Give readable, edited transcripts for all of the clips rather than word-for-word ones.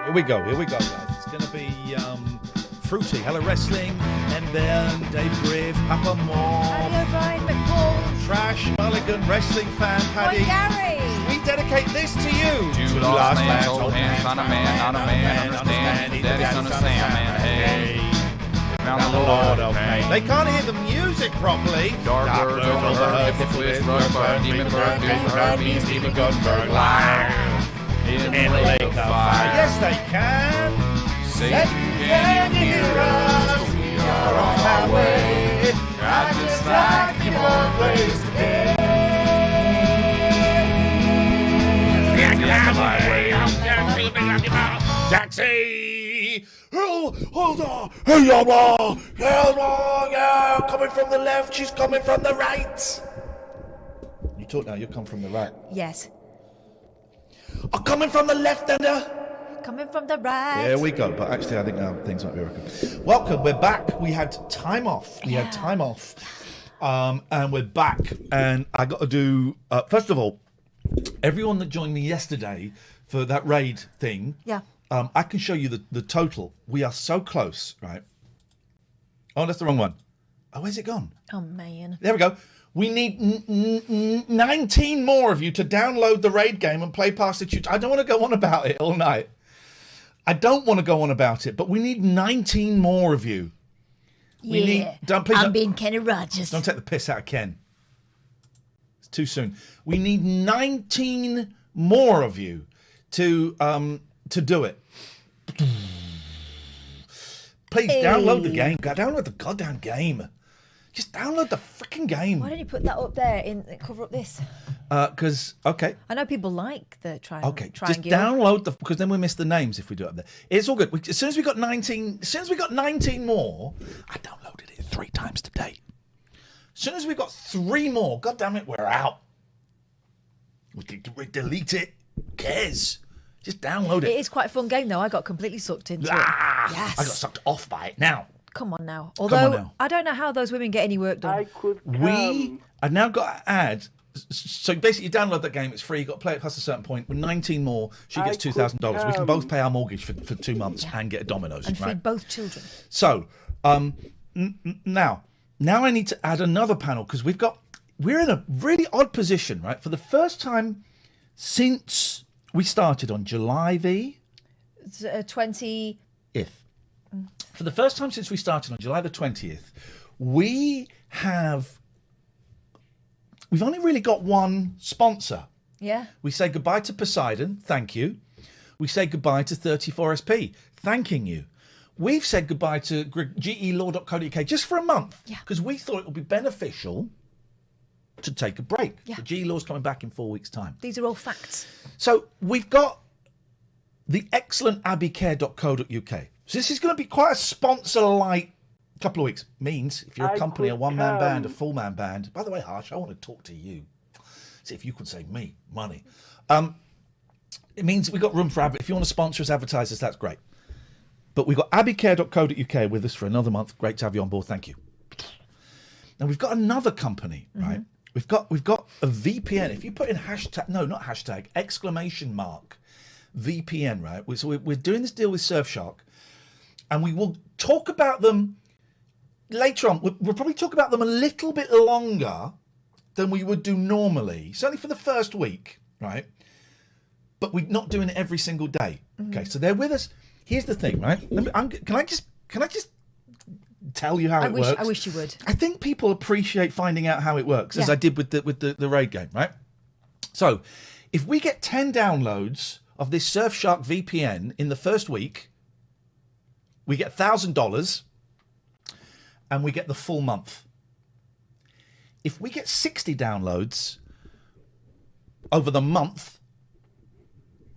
Here we go, guys. It's going to be fruity. Hello, Wrestling, M. Ben, Dave Griff, Papa Moore. Hello, Brian McCall. Trash Mulligan, wrestling fan, Paddy. Boy, Gary. We dedicate this to you. Two lost man, old man, son of man, not a man, understand. He's daddy, son of Sam, man, hey. Found the Lord of pain. They can't hear the music properly. Dark words overheard, hippopotamus, rug bird, demon bird, demon bird, means Steven Guttenberg, liar. In the lake of fire. Yes, they can. Satan, can you hear us? We are on our way. I just like you always today. Taxi! Hold on! Hey, yeah, coming from the left, she's coming from the right. You talk now, you come from the right. Yes. I'm coming from the left, Ender. Coming from the right. There we go. But actually, I think things might be working. Welcome. We're back. We had time off. And we're back. And I got to do, first of all, everyone that joined me yesterday for that raid thing. Yeah. I can show you the total. We are so close, right? Oh, that's the wrong one. Oh, where's it gone? Oh, man. There we go. We need 19 more of you to download the raid game and play past the tutorial. I don't want to go on about it all night. But we need 19 more of you. I'm being Kenny Rogers. Don't take the piss out of Ken. It's too soon. We need 19 more of you to do it. Please download the game. Download the goddamn game. Just download the freaking game. Why don't you put that up there cover up this? Because okay. I know people like the triangle. Okay, just download because then we miss the names if we do it up there. It's all good. As soon as we got 19 more, I downloaded it 3 times today. As soon as we got 3 more, god damn it, we're out. We delete it. Who cares? Just download it. It is quite a fun game though. I got completely sucked into it. Yes. I got sucked off by it now. Come on now. Although I don't know how those women get any work done. I've now got to add. So basically, you download that game. It's free. You've got to play it past a certain point. With 19 more, she gets $2,000. We can both pay our mortgage for 2 months and get a Domino's. And feed both children. So now I need to add another panel because we're in a really odd position, right? For the first time since we started on July the 20th. For the first time since we started on July the 20th, we've only really got one sponsor. Yeah. We say goodbye to Poseidon, thank you. We say goodbye to 34SP, thanking you. We've said goodbye to gelaw.co.uk just for a month because we thought it would be beneficial to take a break. Yeah. The G-Law's coming back in 4 weeks' time. These are all facts. So we've got the excellent abbeycare.co.uk. So this is going to be quite a sponsor-light couple of weeks. Means if you're a company, a one-man band, a full-man band. By the way, Harsh, I want to talk to you. See if you could save me money. It means we've got room for if you want to sponsor us, advertisers, that's great. But we've got abbeycare.co.uk with us for another month. Great to have you on board. Thank you. Now we've got another company, right? We've got a VPN. If you put in exclamation mark VPN, right? So we're doing this deal with Surfshark, and we will talk about them later on. We'll probably talk about them a little bit longer than we would do normally, certainly for the first week, right? But we're not doing it every single day. Okay, so they're with us. Here's the thing, right? Can I just tell you how it works? I wish you would. I think people appreciate finding out how it works, as I did with the raid game, right? So, if we get 10 downloads of this Surfshark VPN in the first week, we get $1,000 and we get the full month. If we get 60 downloads over the month,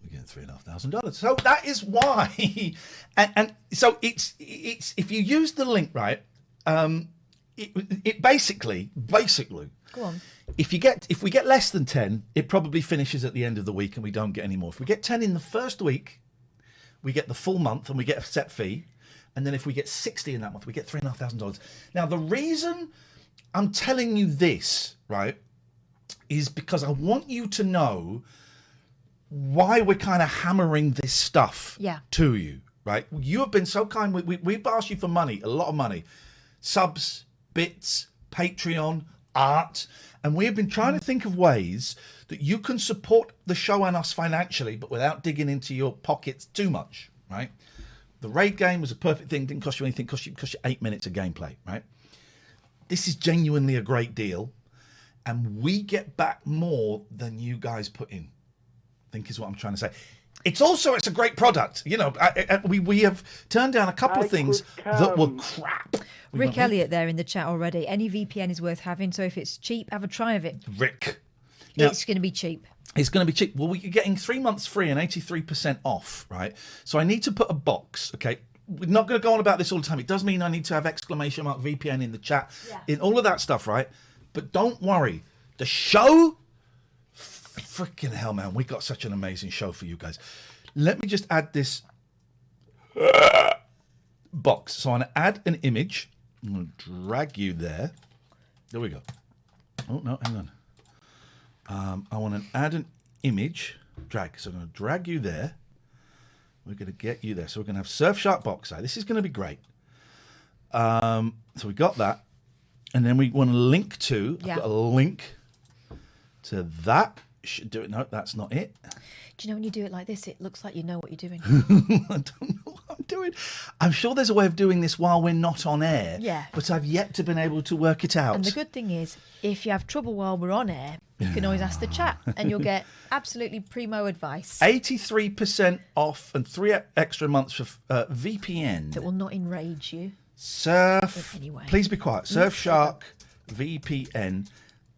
we get $3,500. So that is why, and so it's if you use the link right, it basically. Go on. If we get less than 10, it probably finishes at the end of the week and we don't get any more. If we get 10 in the first week, we get the full month and we get a set fee. And then if we get 60 in that month, we get $3,500. Now, the reason I'm telling you this, right, is because I want you to know why we're kind of hammering this stuff to you, right? You have been so kind. We've asked you for money, a lot of money. Subs, bits, Patreon, art. And we have been trying to think of ways that you can support the show and us financially, but without digging into your pockets too much, right? The raid game was a perfect thing. Didn't cost you anything. Cost you 8 minutes of gameplay, right? This is genuinely a great deal. And we get back more than you guys put in, I think is what I'm trying to say. It's a great product. You know, we have turned down a couple of things that were crap. Rick Elliott there in the chat already. Any VPN is worth having. So if it's cheap, have a try of it. Rick. It's going to be cheap. It's going to be cheap. Well, we're getting 3 months free and 83% off, right? So I need to put a box, okay? We're not going to go on about this all the time. It does mean I need to have exclamation mark VPN in the chat, in all of that stuff, right? But don't worry. The show... Freaking hell, man. We got such an amazing show for you guys. Let me just add this box. So I'm going to add an image. I'm going to drag you there. There we go. Oh, no, hang on. I want to add an image. Drag. So I'm going to drag you there. We're going to get you there. So we're going to have Surfshark box art. This is going to be great. So we got that. And then we want to link to... I've got a link to that. Should do it. No, that's not it. Do you know when you do it like this, it looks like you know what you're doing? I don't know what I'm doing. I'm sure there's a way of doing this while we're not on air. Yeah. But I've yet to been able to work it out. And the good thing is, if you have trouble while we're on air, you can always ask the chat and you'll get absolutely primo advice. 83% off and 3 extra months for VPN. That will not enrage you. Anyway. Please be quiet. Surfshark VPN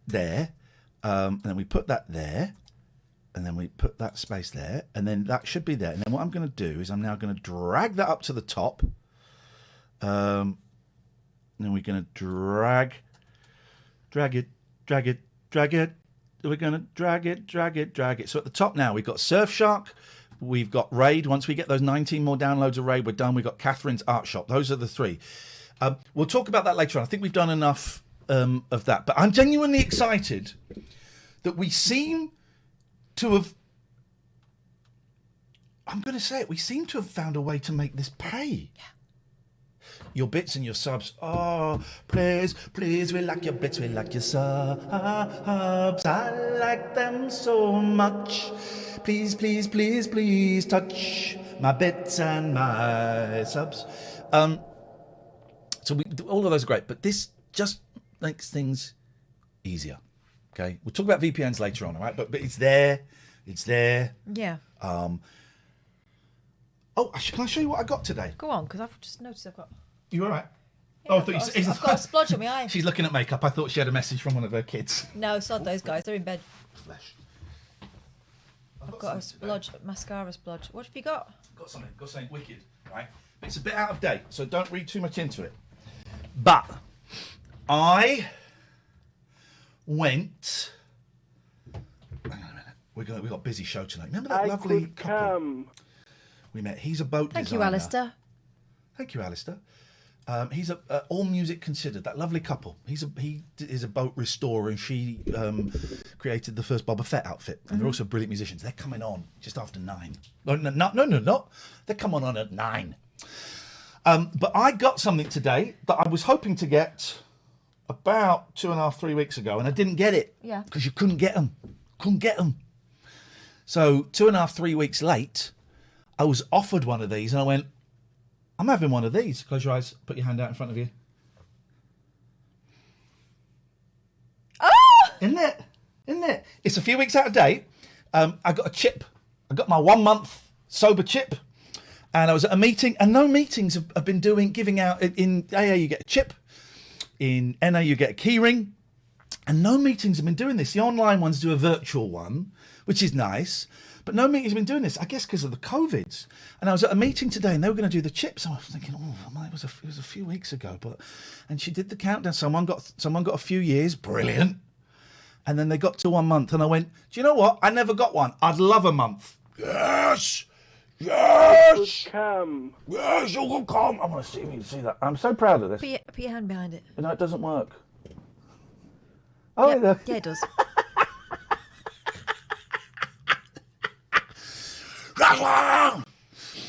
there. And then we put that there. And then we put that space there. And then that should be there. And then what I'm going to do is I'm now going to drag that up to the top. And then we're going to drag it. We're going to drag it. So at the top now, we've got Surfshark. We've got Raid. Once we get those 19 more downloads of Raid, we're done. We've got Catherine's Art Shop. Those are the 3. We'll talk about that later on. I think we've done enough of that. But I'm genuinely excited that we seem to have... I'm going to say it. We seem to have found a way to make this pay. Yeah. Your bits and your subs. Oh, please, we like your bits, we like your subs. I like them so much. Please touch my bits and my subs. So all of those are great, but this just makes things easier. Okay, we'll talk about VPNs later on, all right? But it's there. Yeah. Oh, can I show you what I got today? Go on, because I've just noticed I've got... You all right? Yeah, I've got a splodge on my eye. She's looking at makeup. I thought she had a message from one of her kids. No, sod those guys. They're in bed. Flesh. I've got a splodge, mascara splodge. What have you got? Got something wicked, right? It's a bit out of date, so don't read too much into it. But I went... Hang on a minute. We got a busy show tonight. Remember that lovely couple we met? He's a boat designer. Thank you, Alistair. Thank you, Alistair. He's all music considered. That lovely couple. He is a boat restorer, and she created the first Boba Fett outfit. And they're also brilliant musicians. They're coming on just after 9. No. They're coming on at 9. But I got something today that I was hoping to get about 2.5, 3 weeks ago, and I didn't get it. Yeah. Because you couldn't get them. So 2.5, 3 weeks late, I was offered one of these, and I went, I'm having one of these. Close your eyes. Put your hand out in front of you. Oh! Isn't it? It's a few weeks out of date. I got a chip. I got my 1 month sober chip. And I was at a meeting, and no meetings have been giving out. In AA, you get a chip. In NA, you get a key ring. And no meetings have been doing this. The online ones do a virtual one, which is nice. But no meetings have been doing this, I guess because of the COVIDs. And I was at a meeting today, and they were going to do the chips. I was thinking, it was a few weeks ago. And she did the countdown. Someone got a few years. Brilliant. And then they got to 1 month, and I went, do you know what? I never got one. I'd love a month. Yes, you will come. I want to see you see that. I'm so proud of this. Put your hand behind it. No, it doesn't work. Oh, yeah, it does.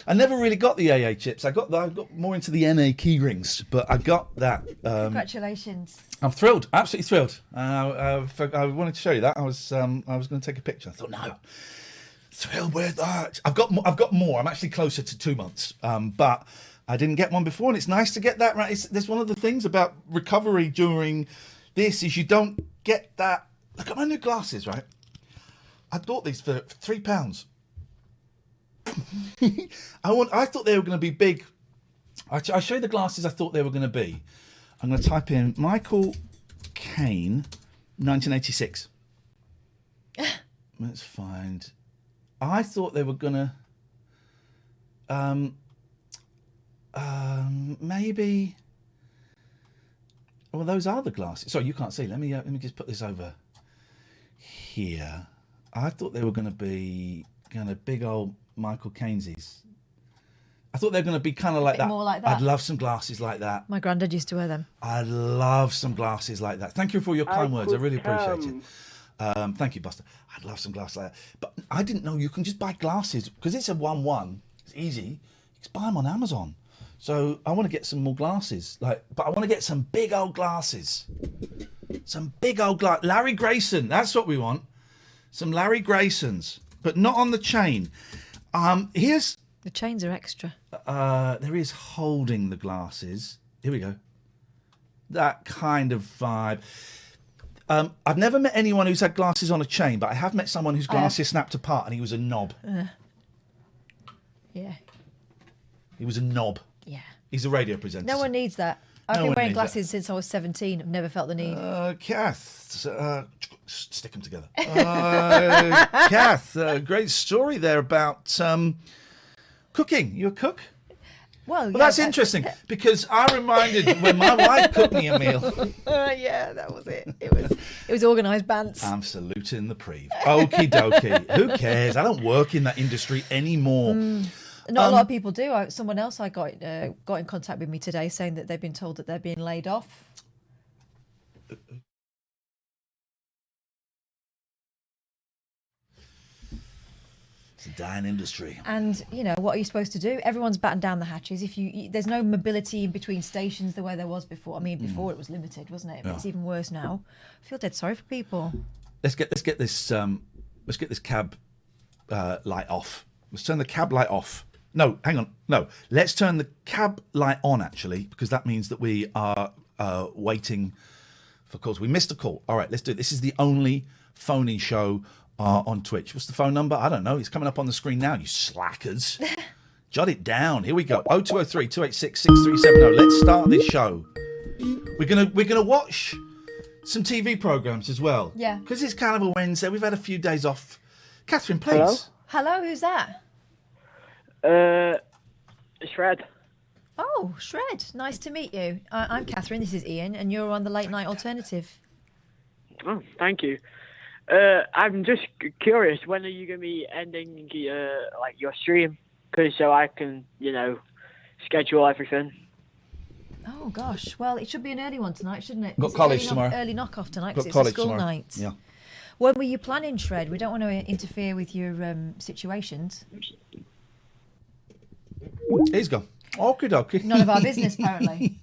I never really got the AA chips. I got more into the NA key rings, but I got that. Congratulations. I'm thrilled, absolutely thrilled. I wanted to show you that. I was going to take a picture. I thought, no, thrilled with that. I've got more. I'm actually closer to 2 months, but I didn't get one before, and it's nice to get that. Right, there's one of the things about recovery during this is you don't get that. Look at my new glasses, right? I bought these for £3. I thought they were going to be big. I'll show you the glasses I thought they were going to be. I'm going to type in Michael Caine, 1986. Let's find. I thought they were going to. Maybe. Well, those are the glasses. Sorry, you can't see. Let me just put this over here. I thought they were going to be kind of big old Michael Caine's. I thought they were going to be kind of like that. More like that. I'd love some glasses like that. My granddad used to wear them. I'd love some glasses like that. Thank you for your kind words. I really appreciate it. Thank you, Buster. I'd love some glasses like that. But I didn't know you can just buy glasses because it's a 1-1. It's easy. You just buy them on Amazon. So I want to get some more glasses, but I want to get some big old glasses. Some big old Larry Grayson, that's what we want. Some Larry Graysons, but not on the chain. Here's... The chains are extra. There is holding the glasses. Here we go. That kind of vibe. I've never met anyone who's had glasses on a chain, but I have met someone whose glasses snapped apart and he was a knob. Yeah. He was a knob. Yeah. He's a radio presenter. No one needs that. I've been wearing glasses since I was 17. I've never felt the need. Kath, stick them together. Kath, great story there about cooking. You a cook? Well, yeah, that's interesting because I reminded when my wife cooked me a meal. Yeah, that was it. It was organised bants. I'm saluting the preve. Okie dokie. Who cares? I don't work in that industry anymore. Not a lot of people do. Someone else I got in contact with me today saying that they've been told that they're being laid off. It's a dying industry. And what are you supposed to do? Everyone's battened down the hatches. There's no mobility in between stations the way there was before. I mean, before it was limited, wasn't it? But it's even worse now. I feel dead sorry for people. Let's get this cab light off. Let's turn the cab light off. No, hang on. No, let's turn the cab light on, actually, because that means that we are waiting for calls. We missed a call. All right, let's do it. This is the only phone-in show on Twitch. What's the phone number? I don't know. It's coming up on the screen now, you slackers. Jot it down. Here we go. 0203 286 6370. Let's start this show. We're gonna watch some TV programs as well. Yeah. Because it's kind of a Wednesday. We've had a few days off. Catherine, please. Hello, who's that? Shred. Oh, Shred. Nice to meet you. I'm Catherine. This is Iain, and you're on the Late Night Alternative. Oh, thank you. I'm just curious. When are you going to be ending your stream? Because so I can, schedule everything. Oh gosh. Well, it should be an early one tonight, shouldn't it? Got college tomorrow. Early knock-off tonight because it's college a school tomorrow. night. Yeah. When were you planning, Shred? We don't want to interfere with your situations. He's gone. Okie dokie. None of our business, apparently.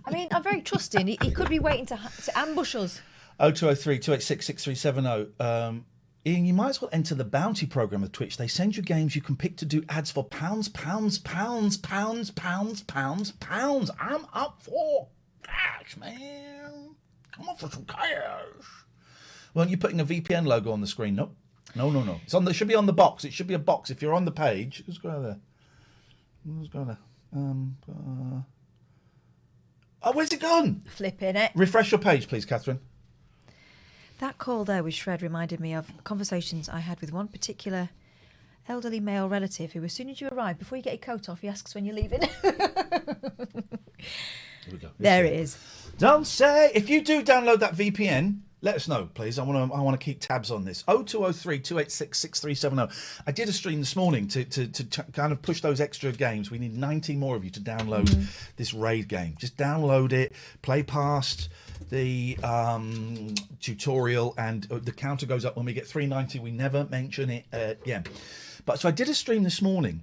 I mean, I'm very trusting. He could be waiting to ambush us. 0203 286 6370. Iain, you might as well enter the bounty program of Twitch. They send you games you can pick to do ads for pounds. I'm up for cash, man. Come on for some cash. Weren't you putting a VPN logo on the screen? Nope. No. It should be on the box. It should be a box. If you're on the page, let's go there. Oh, where's it gone? Flipping it. Refresh your page, please, Catherine. That call there with Shred reminded me of conversations I had with one particular elderly male relative who, as soon as you arrive, before you get your coat off, he asks when you're leaving. Here we go. There it is. Don't say. If you do download that VPN, let us know, please. I want to keep tabs on this. 0203 286 6370. I did a stream this morning to kind of push those extra games. We need 90 more of you to download this raid game. Just download it, play past the tutorial, and the counter goes up when we get 390. We never mention it again. But so I did a stream this morning.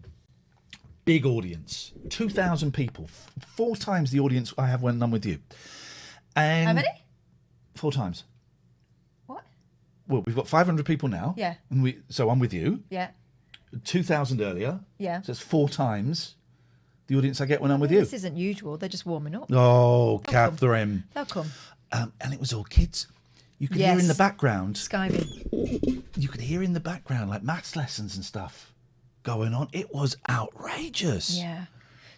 Big audience, 2,000 people, 4 times the audience I have when I'm with you. And How many? 4 times. What? Well, we've got 500 people now. Yeah. And so I'm with you. Yeah. 2,000 earlier. Yeah. So it's 4 times the audience I get when I'm with you. This isn't usual. They're just warming up. Oh, Catherine. They'll come. And it was all kids. You could hear in the background. Skiving. You could hear in the background like maths lessons and stuff going on. It was outrageous. Yeah.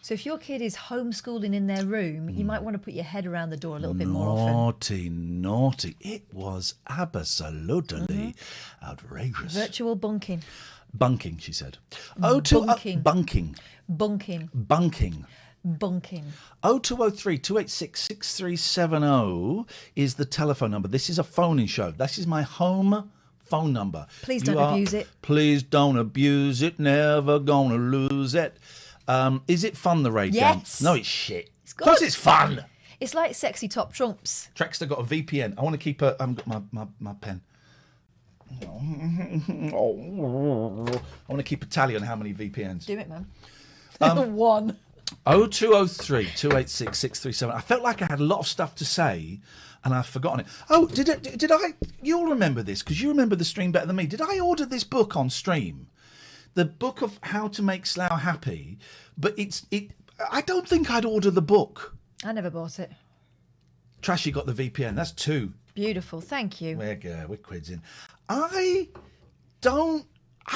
So if your kid is homeschooling in their room, you might want to put your head around the door a little bit more often. Naughty. It was absolutely outrageous. Virtual bunking. Bunking, she said. Bunking. Bunking. Bunking. Bunking. Bunking. 0203 286 6370 is the telephone number. This is a phoning show. This is my home phone number. Please don't abuse it. Please don't abuse it. Never gonna lose it. Is it fun, the raid game? Yes. No, it's shit. It's good. Of course it's fun. It's like sexy top trumps. Trexter got a VPN. I want to keep a... I haven't got my pen. I want to keep a tally on how many VPNs. Do it, man. 1. 0203 286 637. I felt like I had a lot of stuff to say and I've forgotten it. Oh, did I? You'll remember this because you remember the stream better than me. Did I order this book on stream? The book of how to make Slough happy, but I don't think I'd order the book. I never bought it. Trashy got the VPN. That's 2. Beautiful, thank you. We're quids in. I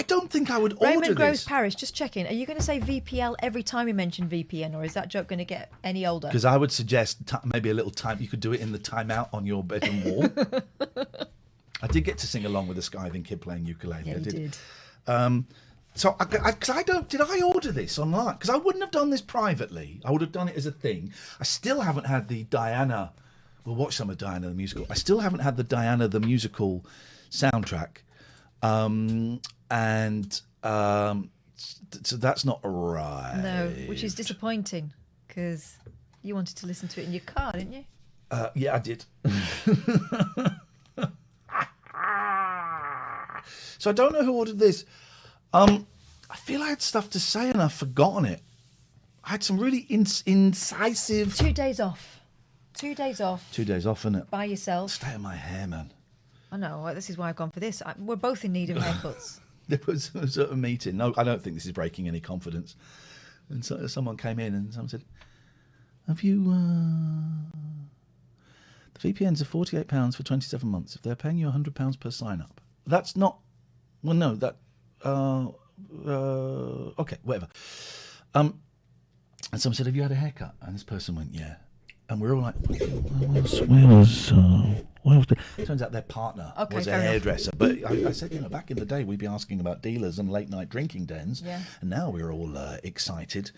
don't think I would order Raymond Groves this. Parish, just checking. Are you going to say VPL every time you mention VPN, or is that joke going to get any older? Because I would suggest maybe a little time. You could do it in the timeout on your bedroom wall. I did get to sing along with a skiving kid playing ukulele. Yeah, I you did. did. So, because I don't, did I order this online? Because I wouldn't have done this privately. I would have done it as a thing. I still haven't had the Diana. We'll watch some of Diana the musical. I still haven't had the Diana the musical soundtrack, so that's not right. No, which is disappointing because you wanted to listen to it in your car, didn't you? Yeah, I did. So I don't know who ordered this. I feel I had stuff to say and I've forgotten it. I had some really incisive... 2 days off. 2 days off. 2 days off, innit? By yourself. State of my hair, man. I know. This is why I've gone for this. We're both in need of haircuts. There was a meeting. No, I don't think this is breaking any confidence. And so someone came in and someone said, have you... The VPNs are £48 for 27 months. If they're paying you £100 per sign-up. That's not... Well, no, that... okay, whatever. And someone said, have you had a haircut? And this person went, yeah. And we're all like, where was turns out their partner was a hairdresser. But I said, back in the day, we'd be asking about dealers and late night drinking dens. Yeah. And now we're all excited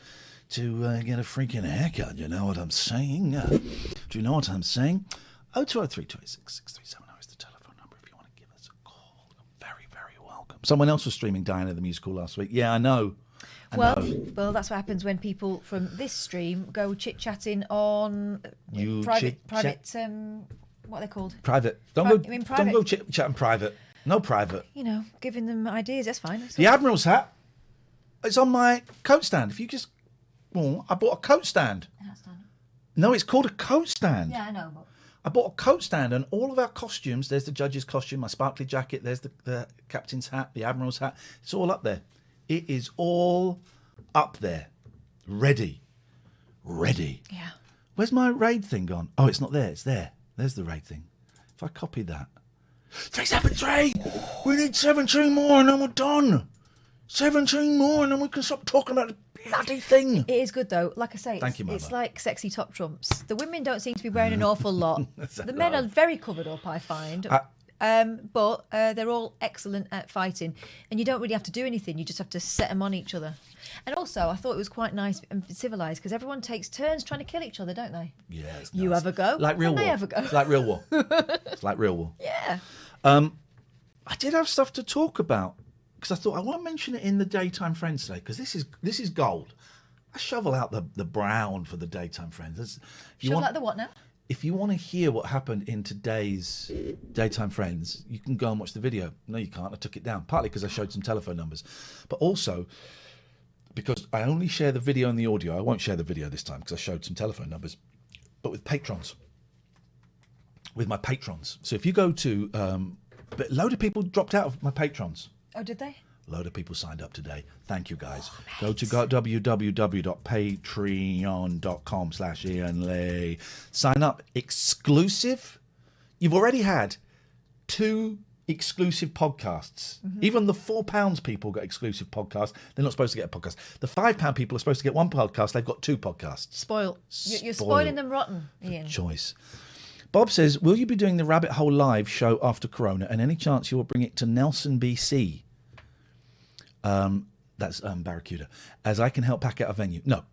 to get a freaking haircut. You know what I'm saying? Do you know what I'm saying? 0203 286 6370 is the telephone number if you want to give us a call. You're very, very welcome. Someone else was streaming Diana the musical last week. Yeah, I know. Well, that's what happens when people from this stream go chit-chatting on private. What are they called? Private. Private. Don't go chit-chatting private. No private. Giving them ideas. That's fine. The Admiral's hat. It's on my coat stand. If you just, I bought a coat stand. No, it's called a coat stand. Yeah, I know. But... I bought a coat stand and all of our costumes. There's the judge's costume, my sparkly jacket. There's the captain's hat, the Admiral's hat. It's all up there. It is all up there. Ready. Yeah. Where's my raid thing gone? Oh, it's not there. It's there. There's the raid thing. If I copy that. 373! We need 17 more and then we're done. 17 more and then we can stop talking about the bloody thing. It is good though. Like I say, Thank you, Mother. It's like sexy top trumps. The women don't seem to be wearing an awful lot. The men are very covered up, I find. But they're all excellent at fighting, and you don't really have to do anything. You just have to set them on each other. And also, I thought it was quite nice and civilised because everyone takes turns trying to kill each other, don't they? Yeah, it's you nice. have a go, like real war. They have a go. It's like real war. It's like real war. Yeah. I did have stuff to talk about because I thought I want to mention it in the Daytime Friends today because this is gold. I shovel out the brown for the Daytime Friends. Shovel out the what now? if you want to hear what happened in today's Daytime Friends, you can go and watch the video. No, you can't. I took it down, partly because I showed some telephone numbers, but also because I only share the video and the audio. I won't share the video this time because I showed some telephone numbers, but with patrons. With my patrons. So if you go to... but a load of people dropped out of my patrons. Oh, did they? A load of people signed up today. Thank you, guys. Go to www.patreon.com/Iain Lee. Sign up. Exclusive. You've already had 2 exclusive podcasts. Even the £4 people got exclusive podcasts. They're not supposed to get a podcast. The £5 people are supposed to get 1 podcast. They've got 2 podcasts. Spoiled. You're spoiling them rotten, Iain. Choice. Bob says, will you be doing the Rabbit Hole live show after Corona, and any chance you will bring it to Nelson, BC? That's Barracuda. As I can help pack out a venue. No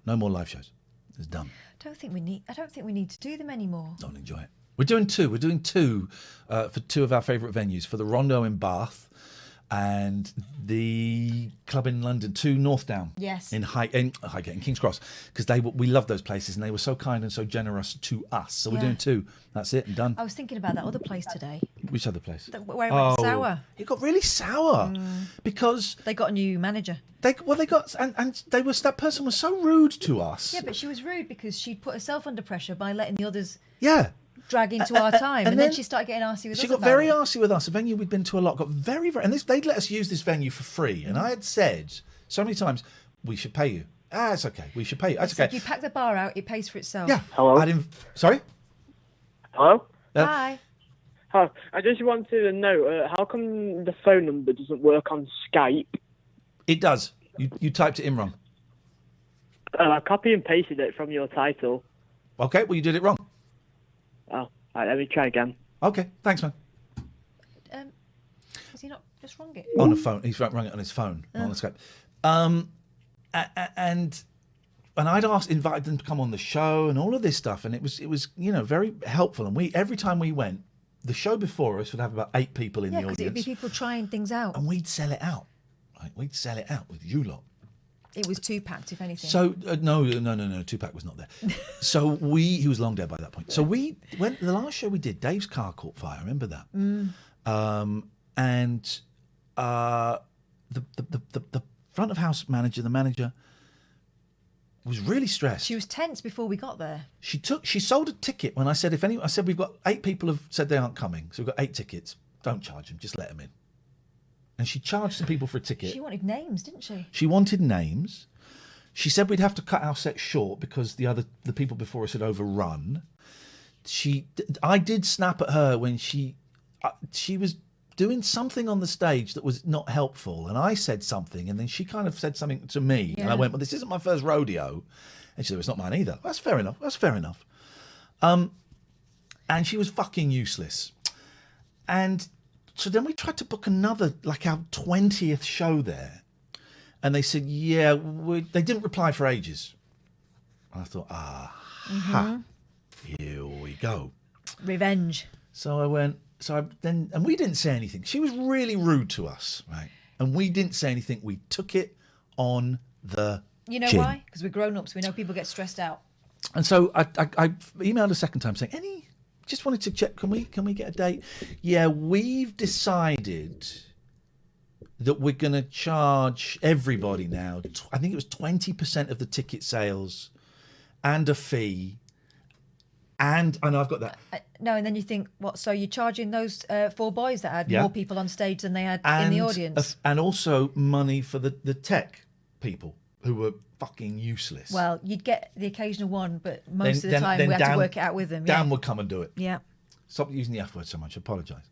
more live shows. It's done. I don't think we need to do them anymore. Don't enjoy it. We're doing 2. We're doing 2 for 2 of our favourite venues, for the Rondo in Bath and the club in London, 2 North Down. Yes. In Highgate, in King's Cross, because we love those places and they were so kind and so generous to us. So we're doing 2. That's it and done. I was thinking about that other place today. Which other place? Where it went sour. It got really sour because they got a new manager. That person was so rude to us. Yeah, but she was rude because she'd put herself under pressure by letting the others. Yeah. Drag into our time, and then she started getting arsey with us. She got very arsey with us. A venue we'd been to a lot got very, very, and they'd let us use this venue for free. And I had said so many times, we should pay you. It's okay. We should pay you. That's okay. If you pack the bar out, it pays for itself. Yeah. Hello. Sorry. Hello. Hi. Hi. I just wanted to know how come the phone number doesn't work on Skype? It does. You typed it in wrong. I copy and pasted it from your title. Okay. Well, you did it wrong. Oh, all right, let me try again. Okay, thanks, man. Has he not just rung it? On the phone. He's rung it on his phone, on the Skype. And I'd invited them to come on the show and all of this stuff, and it was very helpful. And every time we went, the show before us would have about 8 people in the audience. Yeah, because it'd be people trying things out. And we'd sell it out. Right? We'd sell it out with you lot. It was 2-packed, if anything. So no, 2-pack was not there. So he was long dead by that point. So we went. The last show we did, Dave's car caught fire. I remember that. And the front of house manager, the manager, was really stressed. She was tense before we got there. She sold a ticket when I said I said we've got 8 people have said they aren't coming, so we've got 8 tickets. Don't charge them, just let them in. And she charged some people for a ticket. She wanted names, didn't she? She wanted names. She said we'd have to cut our set short because the people before us had overrun. I did snap at her when she was doing something on the stage that was not helpful, and I said something, and then she kind of said something to me, and I went, "Well, this isn't my first rodeo," and she said, "It's not mine either." That's fair enough. And she was fucking useless, and. So then we tried to book another, like our 20th show there. And they said, they didn't reply for ages. And I thought, here we go. Revenge. So I went, and we didn't say anything. She was really rude to us, right? And we didn't say anything. We took it on the chin. Why? Because we're grown-ups. We know people get stressed out. And so I emailed a second time saying, just wanted to check, can we get a date? Yeah, we've decided that we're going to charge everybody now, I think it was 20% of the ticket sales and a fee. And I know I've got that. No, and then you think, what, so you're charging those 4 boys that had more people on stage than they had in the audience? And also money for the tech people who were fucking useless. Well, you'd get the occasional one, but most of the time we had to work it out with them. Dan would come and do it. Yeah. Stop using the F word so much. I apologise.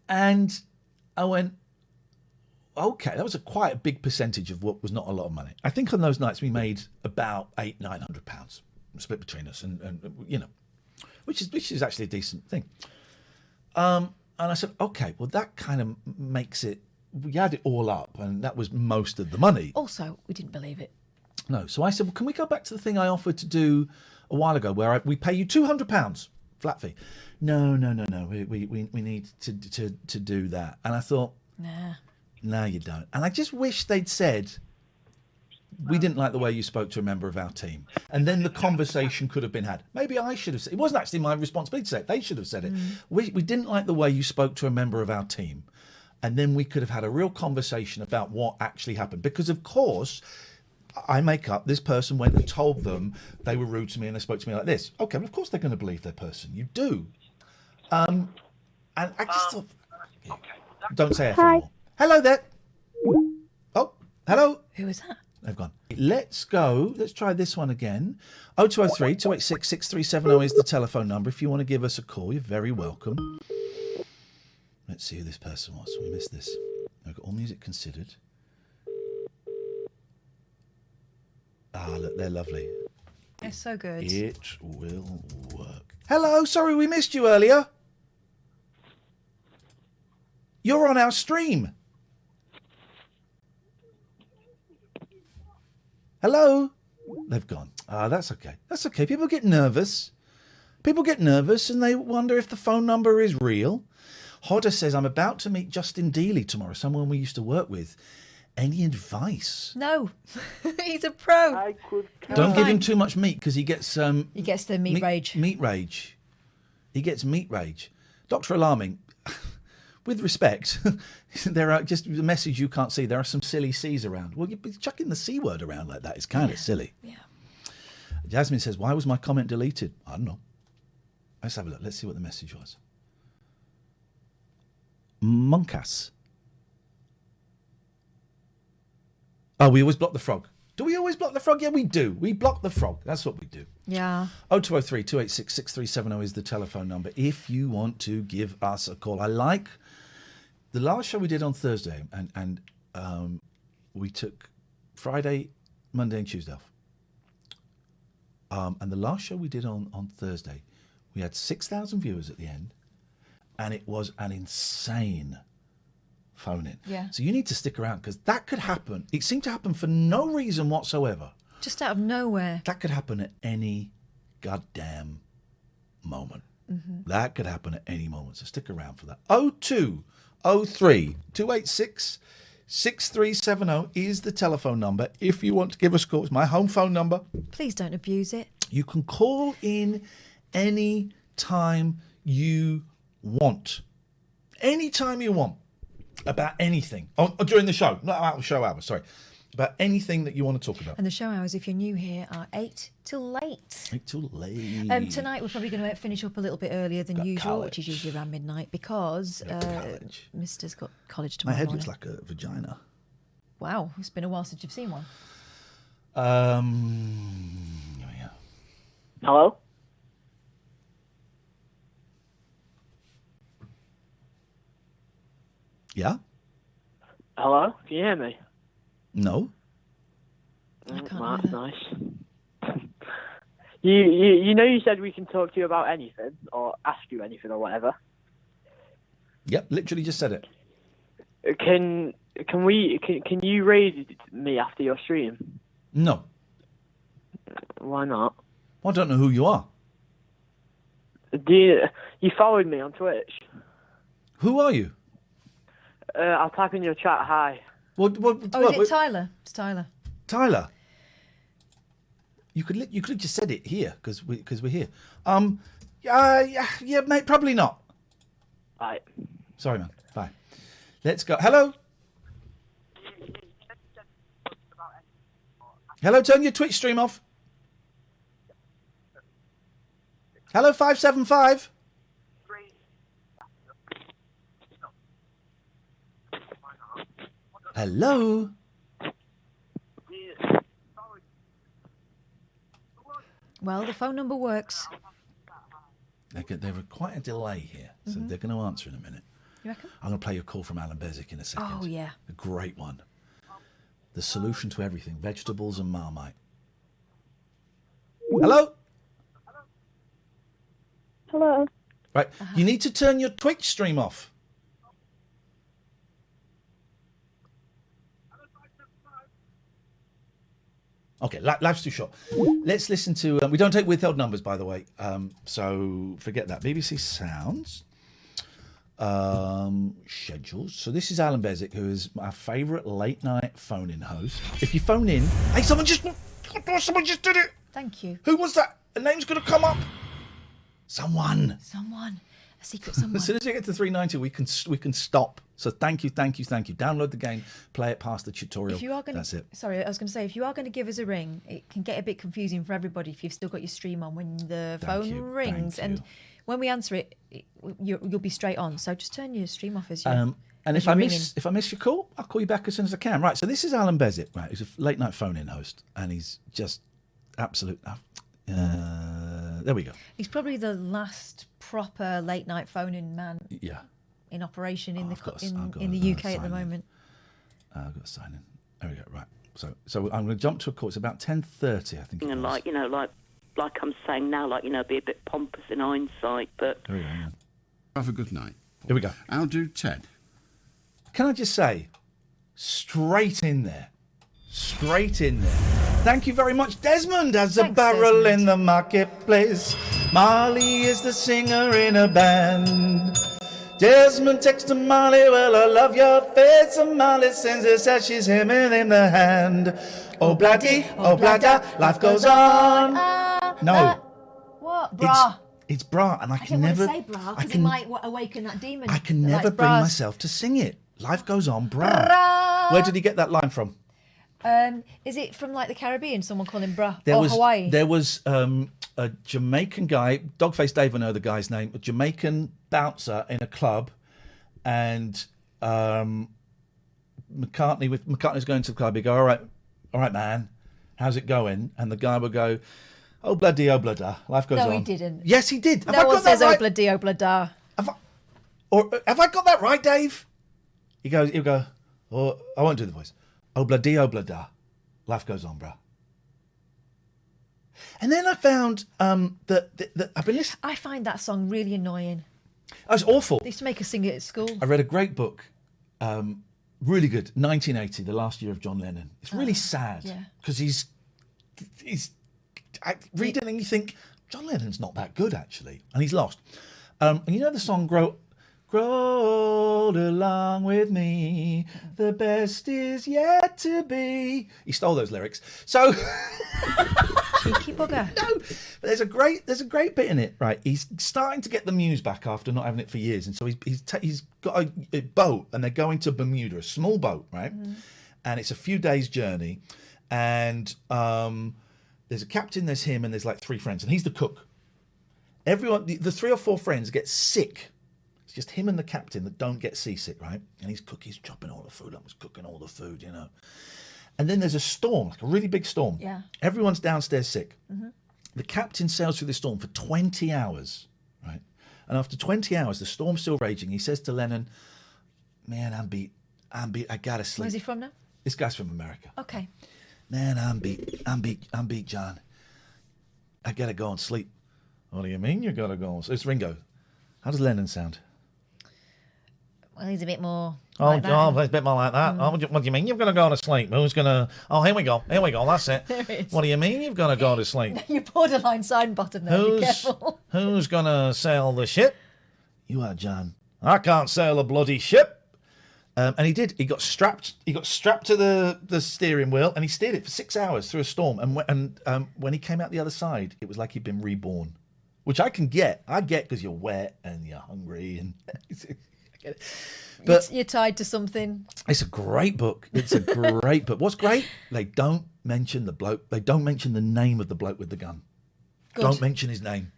And I went, okay, that was quite a big percentage of what was not a lot of money. I think on those nights we made about £800-900 split between us, and which is actually a decent thing. And I said, okay, well that kind of makes it. We add it all up, and that was most of the money. Also, we didn't believe it. No, so I said, well, can we go back to the thing I offered to do a while ago, where we pay you £200 flat fee? No. We need to do that. And I thought, nah, no, you don't. And I just wish they'd said, we didn't like the way you spoke to a member of our team. And then the conversation could have been had. Maybe I should have said it. It wasn't actually my responsibility to say it. They should have said it. We didn't like the way you spoke to a member of our team. And then we could have had a real conversation about what actually happened. Because, of course, I make up, this person went and told them they were rude to me and they spoke to me like this. Okay, well, of course they're going to believe their person. You do. And I just thought... Don't say it anymore. Hello there. Oh, hello. Who was that? They've gone. Let's go. Let's try this one again. 0203 286 6370 is the telephone number. If you want to give us a call, you're very welcome. Let's see who this person was. We missed this. I've got all music considered. Ah, look, they're lovely. They're so good. It will work. Hello, sorry we missed you earlier. You're on our stream. Hello? They've gone. Ah, that's okay. That's okay. People get nervous. People get nervous and they wonder if the phone number is real. Hodder says, I'm about to meet Justin Dealey tomorrow, someone we used to work with. Any advice? No. He's a pro. Don't give him too much meat because he gets... he gets the meat rage. Meat rage. He gets meat rage. Dr. Alarming... With respect, there are just the message you can't see. There are some silly C's around. Well, you're chucking the C word around like that. It's kind of silly. Yeah. Jasmine says, why was my comment deleted? I don't know. Let's have a look. Let's see what the message was. Monkas. Oh, we always block the frog. Do we always block the frog? Yeah, we do. We block the frog. That's what we do. Yeah. 0203 286 6370 is the telephone number if you want to give us a call. I like the last show we did on Thursday, and we took Friday, Monday and Tuesday off. And the last show we did on Thursday, we had 6,000 viewers at the end, and it was an insane phone in. Yeah. So you need to stick around because that could happen. It seemed to happen for no reason whatsoever. Just out of nowhere. That could happen at any goddamn moment. Mm-hmm. That could happen at any moment. So stick around for that. 0203 286 6370 is the telephone number. If you want to give us a call, it's my home phone number. Please don't abuse it. You can call in any time you want. Any time you want. About anything. Oh, during the show. Not out of show hours, sorry. About anything that you want to talk about. And the show hours, if you're new here, are 8 till late. 8 till late. Tonight we're probably going to finish up a little bit earlier than usual, which is usually around midnight, because Mister's got college tomorrow My head morning. looks like a vagina. Wow, it's been a while since you've seen one. Here we go. Hello? Yeah? Hello? Can you hear me? No? I can't Well, hear that's nice. You know you said we can talk to you about anything or ask you anything or whatever. Yep, literally just said it. Can you raid me after your stream? No. Why not? I don't know who you are. You followed me on Twitch? Who are you? I'll type in your chat. Hi. Is it Tyler? It's Tyler. Tyler. You could have just said it here because we're here. Yeah, mate, probably not. Right. Sorry, man. Bye. Let's go. Hello. Hello. Turn your Twitch stream off. Hello, 575. Hello. Well, the phone number works. There were quite a delay here, so they're going to answer in a minute. You reckon? I'm going to play you a call from Alan Bezic in a second. Oh, yeah. A great one. The solution to everything, vegetables and Marmite. Hello? Hello. Right, you need to turn your Twitch stream off. Okay, life's too short. Let's listen to... we don't take withheld numbers, by the way, so forget that. BBC Sounds. schedules. So this is Alan Bezic, who is my favourite late night phone-in host. If you phone in, hey, someone just did it. Thank you. Who was that? A name's going to come up. Someone. A secret someone. As soon as we get to 390, we can stop. So thank you. Download the game, play it past the tutorial. That's it. Sorry, I was going to say, if you are going to give us a ring, it can get a bit confusing for everybody if you've still got your stream on when the phone rings. And when we answer it, you'll be straight on. So just turn your stream off as you. And if I miss your call, I'll call you back as soon as I can. Right. So this is Alan Bezic, right? He's a late night phone-in host, and he's just absolute. There we go. He's probably the last proper late night phone-in man. Yeah. In operation in the UK at the moment. I've got to sign in. There we go. Right. So I'm going to jump to a call. It's about 10:30, I think. And like I'm saying now, be a bit pompous in hindsight, but. There we go. Yeah. Have a good night. Here we go. I'll do Ted. Can I just say, straight in there. Thank you very much. Desmond has a barrel Desmond. in the marketplace. Marley is the singer in a band. Desmond texts to Marley, well, I love your face. And Marley sends it, says she's him in the hand. Oh, bloody, life goes on. No. What? Bra. It's bra, and I can don't never. want to say bra, because it might awaken that demon. I can that never likes bring bras. myself to sing it. Life goes on, bra. Bra. Where did he get that line from? Is it from like the Caribbean? Someone called him bra, Hawaii? Hawaii? There was a Jamaican guy, Dogface Dave, I know the guy's name, a Jamaican bouncer in a club, and McCartney's going to the club. He'd go, all right, man, how's it going? And the guy would go, oh bloody, life goes on. No, he didn't. Yes, he did. No one says oh bloody, da. Have I got that right, Dave? He'll go, oh, I won't do the voice. Oh bloody, da. Life goes on, bruh. And then I found that I've been listening. I find that song really annoying. Oh, it's awful. They used to make us sing it at school. I read a great book, really good, 1980, the last year of John Lennon. It's really sad because he's I read it and you think John Lennon's not that good actually, and he's lost. And you know the song Grow old along with me, the best is yet to be. He stole those lyrics. So cheeky bugger. No, but there's a great bit in it, right? He's starting to get the muse back after not having it for years, and so he's got a boat, and they're going to Bermuda, a small boat, right? And it's a few days' journey, and there's a captain, there's him, and there's like three friends, and he's the cook. Everyone, the three or four friends get sick. It's just him and the captain that don't get seasick, right? And he's chopping all the food up, he's cooking all the food, you know. And then there's a storm, like a really big storm. Yeah. Everyone's downstairs sick. The captain sails through the storm for 20 hours, right? And after 20 hours, the storm's still raging. He says to Lennon, man, I'm beat. I gotta sleep. Where's he from now? This guy's from America. Okay. Man, I'm beat, John. I gotta go and sleep. What do you mean you gotta go and sleep? It's Ringo. How does Lennon sound? Well, he's a bit more. Oh, like John, it's a bit more like that. Oh, what do you mean you've got to go to sleep? Who's gonna? Oh, here we go. That's it. There it is. What do you mean you've got to go to sleep? You're borderline sign bottom there. Be careful. Who's gonna sail the ship? You are, John. I can't sail a bloody ship. And he did. He got strapped. He got strapped to the steering wheel, and he steered it for 6 hours through a storm. And when he came out the other side, it was like he'd been reborn, which I can get. I get because you're wet and you're hungry, and I get it. But you're tied to something. It's a great book. It's a great book. What's great? They don't mention the bloke. They don't mention the name of the bloke with the gun. Good. Don't mention his name.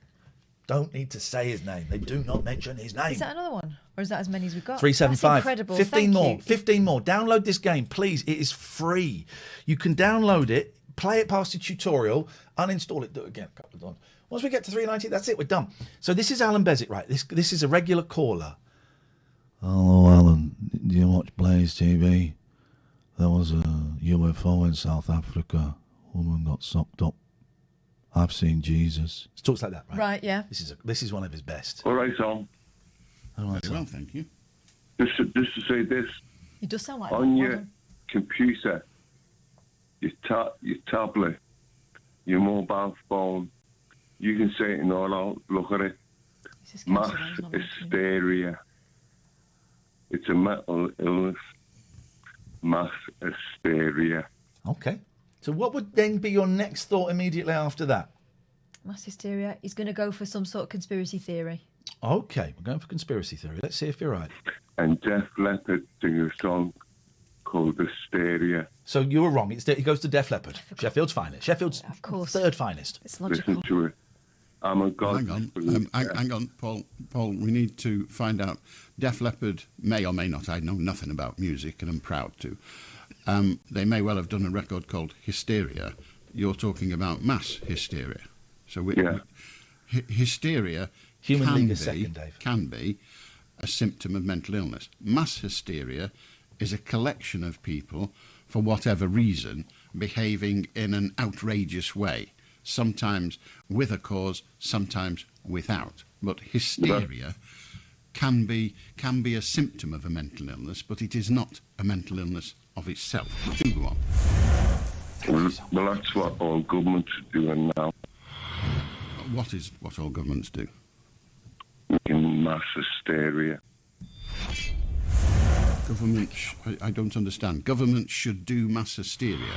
Don't need to say his name. They do not mention his name. Is that another one? Or is that as many as we've got? 375. That's incredible. 15 more. You. 15 more. Download this game, please. It is free. You can download it, play it past the tutorial, uninstall it, do it again a couple of times. Once we get to 390, that's it. We're done. So this is Alan Bezic, right? This is a regular caller. Hello, Alan. Do you watch Blaze TV? There was a UFO in South Africa. Woman got socked up. I've seen Jesus. It talks like that, right? Right, yeah. This is one of his best. All right, Tom. All right, Very well, thank you. Just to say this, It does sound like on that, your doesn't computer, your tablet, your mobile phone, you can say it in all out. Look at it. it? It's just Mass cancer, though, isn't it? hysteria. It's a mental illness, mass hysteria. Okay. So what would then be your next thought immediately after that? Mass hysteria. He's going to go for some sort of conspiracy theory. Okay, we're going for conspiracy theory. Let's see if you're right. And Def Leppard sing a song called Hysteria. So you were wrong. It goes to Def Leppard. Sheffield's finest. Sheffield's Of course. third finest. It's logical. Listen to it. I'm a god. Hang on, Paul. Paul, we need to find out. Def Leppard may or may not. I know nothing about music, and I'm proud to. They may well have done a record called Hysteria. You're talking about mass hysteria. So hysteria Human League is second, Dave. can be a symptom of mental illness. Mass hysteria is a collection of people, for whatever reason, behaving in an outrageous way. Sometimes with a cause, sometimes without. But hysteria can be a symptom of a mental illness, but it is not a mental illness of itself. Do go on. Well, that's what all governments are doing now. What is what all governments do? In mass hysteria. Government, I don't understand. Government should do mass hysteria.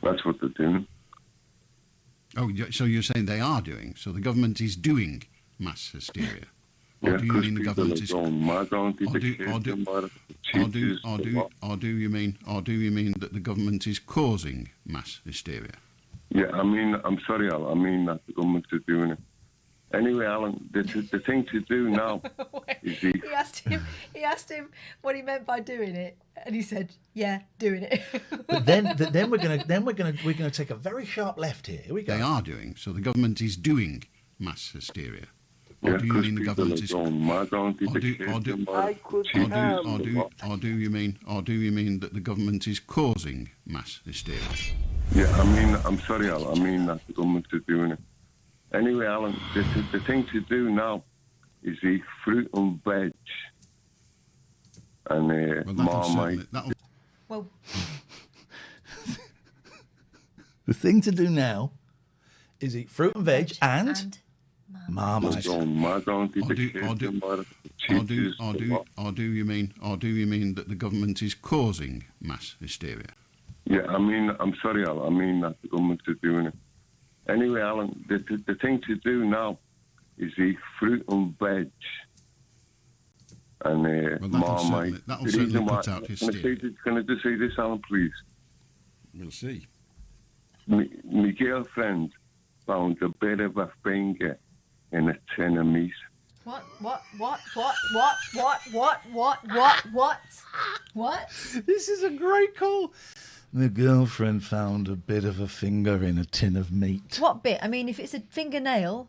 That's what they're doing. Oh, so you're saying they are doing? So the government is doing mass hysteria? Or do you mean the government is? Or do you mean that the government is causing mass hysteria? Yeah, I mean, I'm sorry, Al. I mean that the government are doing it. Anyway, Alan, the thing to do now is he asked him what he meant by doing it, and he said, "Yeah, doing it." But then we're gonna take a very sharp left here. Here we go. They are doing. So the government is doing mass hysteria. Or yeah, do you mean the government is? Or do you mean that the government is causing mass hysteria? Yeah, I mean, I'm sorry, Al. I mean that the government are doing it. Anyway, Alan, the thing to do now is eat fruit and veg and Marmite. Well, the thing to do now is eat fruit and veg and Marmite. Or do you mean that the government is causing mass hysteria? Yeah, I mean, I'm sorry, Al. I mean that the government are doing it. Anyway, Alan, the thing to do now is eat fruit and veg and Marmite. That'll certainly put out hysteria. Can I just say this, Alan, please? We'll see. My girlfriend found a bit of a finger in a tin of meat. What? This is a great call. The girlfriend found a bit of a finger in a tin of meat. What bit? I mean, if it's a fingernail,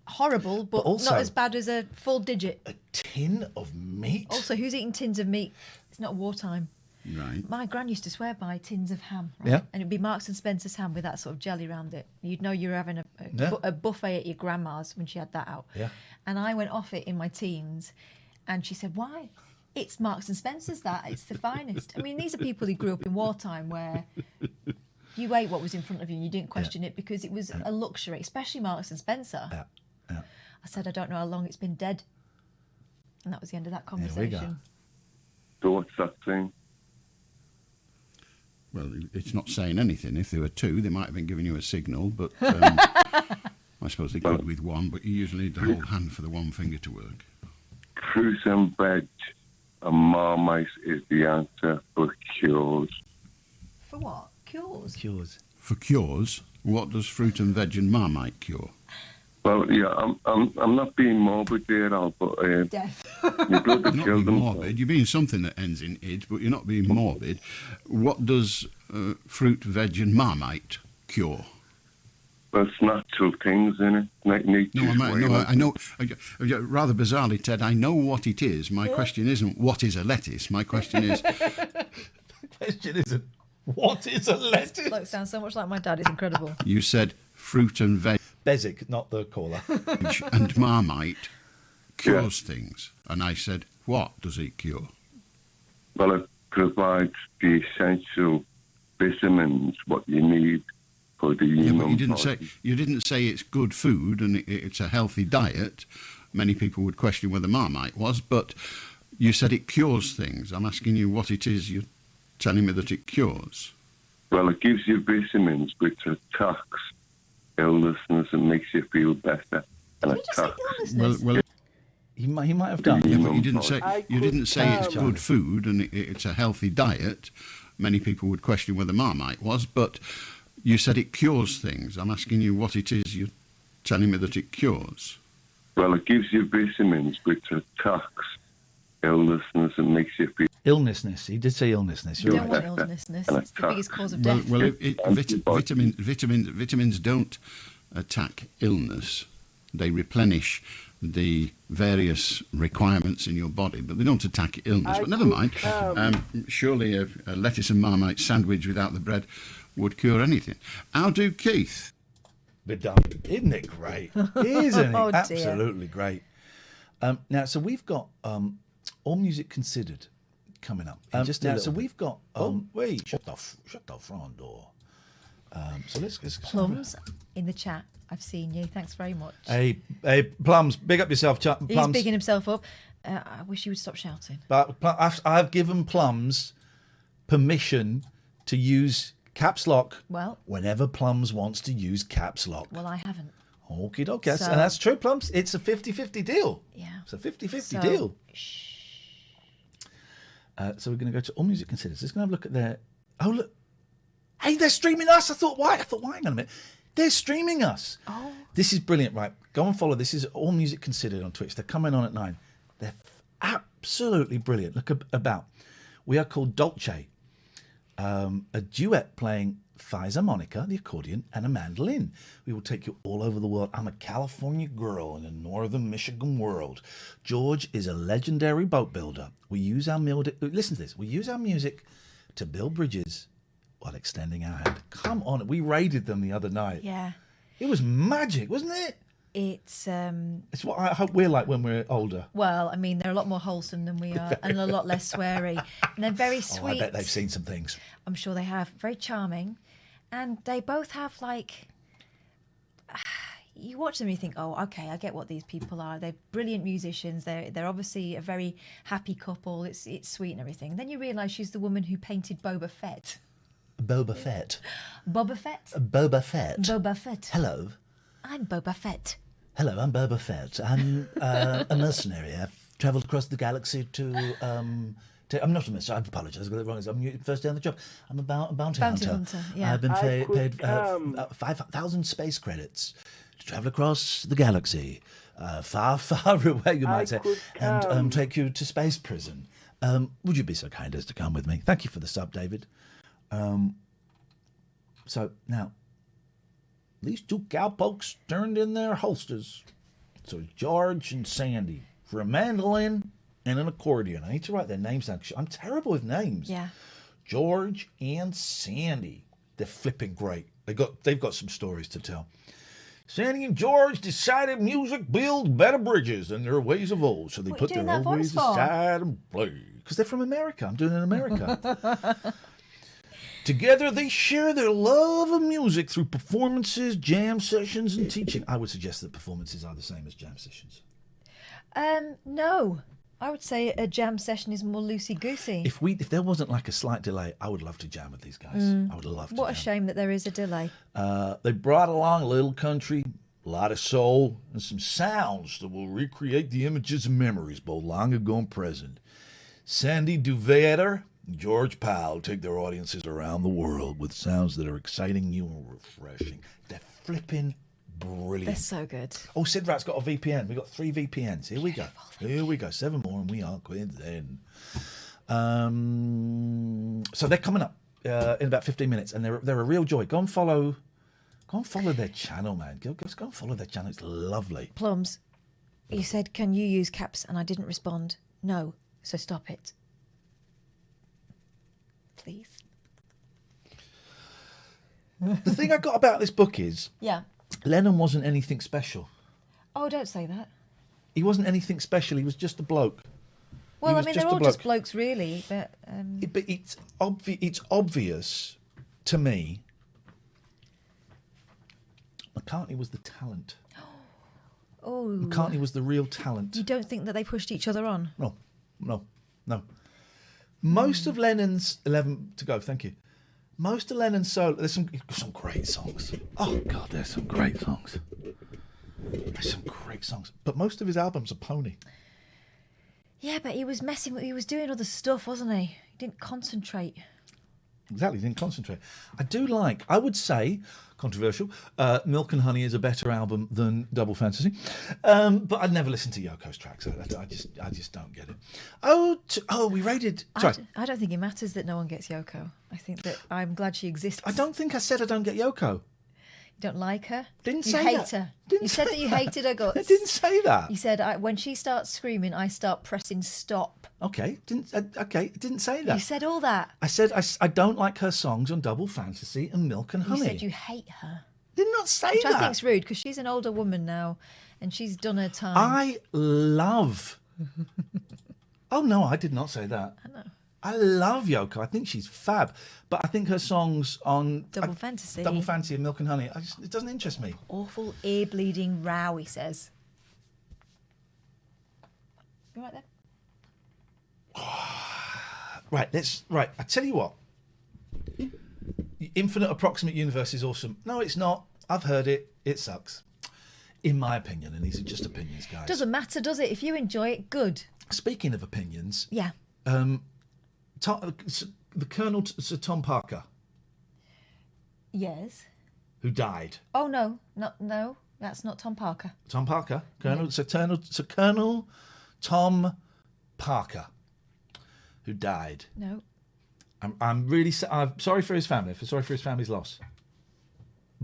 horrible, but also, not as bad as a full digit. A tin of meat? Also, who's eating tins of meat? It's not wartime. Right. My gran used to swear by tins of ham, right? Yeah. And it'd be Marks and Spencer's ham with that sort of jelly around it. You'd know you were having a buffet at your grandma's when she had that out. Yeah. And I went off it in my teens, and she said, "Why? It's Marks and Spencer's that. It's the finest." I mean, these are people who grew up in wartime where you ate what was in front of you and you didn't question it because it was a luxury, especially Marks and Spencer. Yeah. Yeah. I said, "I don't know how long it's been dead." And that was the end of that There we conversation. go. So what's that thing? Well, it's not saying anything. If there were two, they might have been giving you a signal, but I suppose they could with one, but you usually need the whole hand for the one finger to work. Fruit and veg and Marmite is the answer for cures. For what? Cures? Cures. For cures, what does fruit and veg and Marmite cure? Well, yeah, I'm not being morbid there, Al, but Death. my brother You're not killed being himself. morbid. You're being something that ends in id, but you're not being morbid. What does fruit, veg and Marmite cure? There's natural things in it. I know. Rather bizarrely, Ted, I know what it is. My question isn't what is a lettuce. My question is... The question isn't, what is a lettuce? Look, sounds so much like my dad. It's incredible. You said fruit and veg Bezic, not the caller. and Marmite cures things. And I said, what does it cure? Well, it provides the essential vitamins, what you need for the human But body. you didn't say it's good food and it's a healthy diet. Many people would question whether Marmite was, but You said it cures things. I'm asking you what it is you're telling me that it cures. Well, it gives you vitamins which attacks illnessness and makes you feel better. And Did you just say attacks. illnessness? Well, He might have done. yeah, but you didn't say it's Charlie. good food and it's a healthy diet. Many people would question whether Marmite was, but you said it cures things. I'm asking you what it is you're telling me that it cures. Well, it gives you vitamins which attacks illnessness and makes you feel. Illnessness. He did say illnessness. You You're don't right. want illnessness. It's the biggest cause of death. Well, vitamins don't attack illness. They replenish the various requirements in your body, but they don't attack illness. But never mind. Surely a lettuce and Marmite sandwich without the bread would cure anything. How do Keith? But isn't it great? Isn't it? Oh, dear. Absolutely great. Now, so we've got All Music Considered coming up. So we've got. Wait! Shut the front door. So let's Plums in the chat. I've seen you. Thanks very much. Hey, Plums, big up yourself, Plums. He's bigging himself up. I wish you would stop shouting. But I've given Plums permission to use caps lock. Well, whenever Plums wants to use caps lock. well, I haven't. Okie dokie. So- And that's true, Plums. It's a 50-50 deal. Yeah. It's a 50-50 So- deal. So we're going to go to All Music Considered. Just going to have a look at their. Oh look, hey, they're streaming us. I thought, why? Hang on a minute. They're streaming us. Oh. This is brilliant, right? Go and follow. This is All Music Considered on Twitch. They're coming on at 9. They're absolutely brilliant. Look about. We are called Dolce, a duet playing Monica, the accordion, and a mandolin. We will take you all over the world. I'm a California girl in a northern Michigan world. George is a legendary boat builder. We use our listen to this. We use our music to build bridges while extending our hand. Come on, we raided them the other night. Yeah. It was magic, wasn't it? It's It's what I hope we're like when we're older. well, I mean, they're a lot more wholesome than we are, and a lot less sweary, and they're very Oh, sweet. I bet they've seen some things. I'm sure they have. Very charming, and they both have like. You watch them and you think, oh, okay, I get what these people are. They're brilliant musicians. They're obviously a very happy couple. It's sweet and everything. Then you realise she's the woman who painted Boba Fett. Boba Fett. Boba Fett. Boba Fett. Boba Fett. Hello. I'm Boba Fett. Hello, I'm Boba Fett. I'm a mercenary. I've travelled across the galaxy to. I'm not a mercenary. I apologise. I got it wrong. I'm first day on the job. I'm a bounty hunter. Yeah. I've been paid 5,000 space credits to travel across the galaxy, far, far away, you might say, and take you to space prison. Would you be so kind as to come with me? Thank you for the sub, David. So now, these two cowpokes turned in their holsters. So George and Sandy for a mandolin and an accordion. I need to write their names down. I'm terrible with names. Yeah. George and Sandy. They're flipping great. They've got some stories to tell. Sandy and George decided music builds better bridges than their ways of old. So they What put are you doing their old that voice ways for? aside and play. Because they're from America. I'm doing it in America. Together, they share their love of music through performances, jam sessions, and teaching. I would suggest that performances are the same as jam sessions. No. I would say a jam session is more loosey-goosey. If there wasn't like a slight delay, I would love to jam with these guys. I would love to. What a jam. shame that there is a delay. They brought along a little country, a lot of soul, and some sounds that will recreate the images and memories, both long ago and present. Sandy Duvader and George Powell take their audiences around the world with sounds that are exciting, new, and refreshing. They're flipping brilliant. They're so good. Oh, Sidrat's got a VPN. We've got 3 VPNs. Here we go. Here we go. 7 more and we are quit then. So they're coming up in about 15 minutes and they're a real joy. Go and follow their channel, man. Go and follow their channel. It's lovely. Plums, you said, can you use caps? And I didn't respond. No. So stop it. Please. The thing I got about this book is Yeah. Lennon wasn't anything special. Oh, don't say that. He wasn't anything special. He was just a bloke. Well, I was mean, just they're a all just bloke. blokes, really. But But it's obvious to me. McCartney was the talent. oh, McCartney was the real talent. you don't think that they pushed each other on? No, No. Most of Lennon's 11 to go. Thank you. Most of Lennon's solo. There's some great songs. Oh God, there's some great songs. But most of his albums are pony. Yeah, but he was doing other stuff, wasn't he? He didn't concentrate. Exactly, didn't concentrate. I would say, controversial, Milk and Honey is a better album than Double Fantasy. But I'd never listen to Yoko's tracks. I just don't get it. We rated... Sorry. I don't think it matters that no one gets Yoko. I think that I'm glad she exists. I don't think I said I don't get Yoko. You don't like her? Didn't you say hate that. her. Didn't you said say that you that. hated her guts. I didn't say that. You said, when she starts screaming, I start pressing stop. Okay, didn't say that. You said all that. I said I don't like her songs on Double Fantasy and Milk and Honey. You said you hate her. Did not say Which that. I think's rude, because she's an older woman now, and she's done her time. I love... Oh, no, I did not say that. I know. I love Yoko. I think she's fab. But I think her songs on... Double Fantasy and Milk and Honey, it doesn't interest me. Awful ear-bleeding row, he says. You right there? Right, I tell you what. Infinite Approximate Universe is awesome. No, it's not. I've heard it. It sucks. In my opinion, and these are just opinions, guys. Doesn't matter, does it? If you enjoy it, good. Speaking of opinions... Yeah. The Colonel, Sir Tom Parker, Yes. who died. Oh, no, that's not Tom Parker. Tom Parker, Sir Colonel Tom Parker, who died. No. I'm really I'm sorry for his family. Sorry for his family's loss.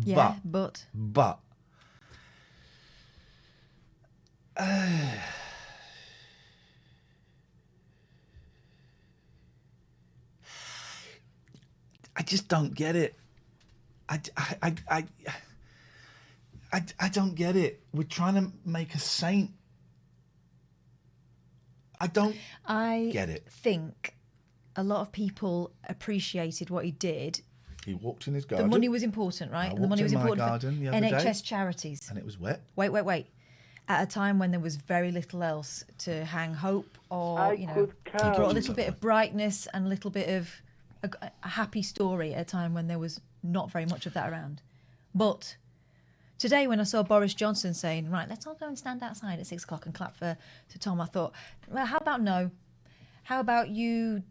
Yeah, but I just don't get it. I don't get it. We're trying to make a saint. I don't get it. I think a lot of people appreciated what he did. He walked in his garden. The money was important, right? I And the money was walked in my important garden for the other NHS day, charities. and it was wet. Wait. At a time when there was very little else to hang hope or, he brought a little bit of brightness and a little bit of a happy story at a time when there was not very much of that around. But today, when I saw Boris Johnson saying, right, let's all go and stand outside at 6 o'clock and clap for Tom, I thought, well, how about no? How about you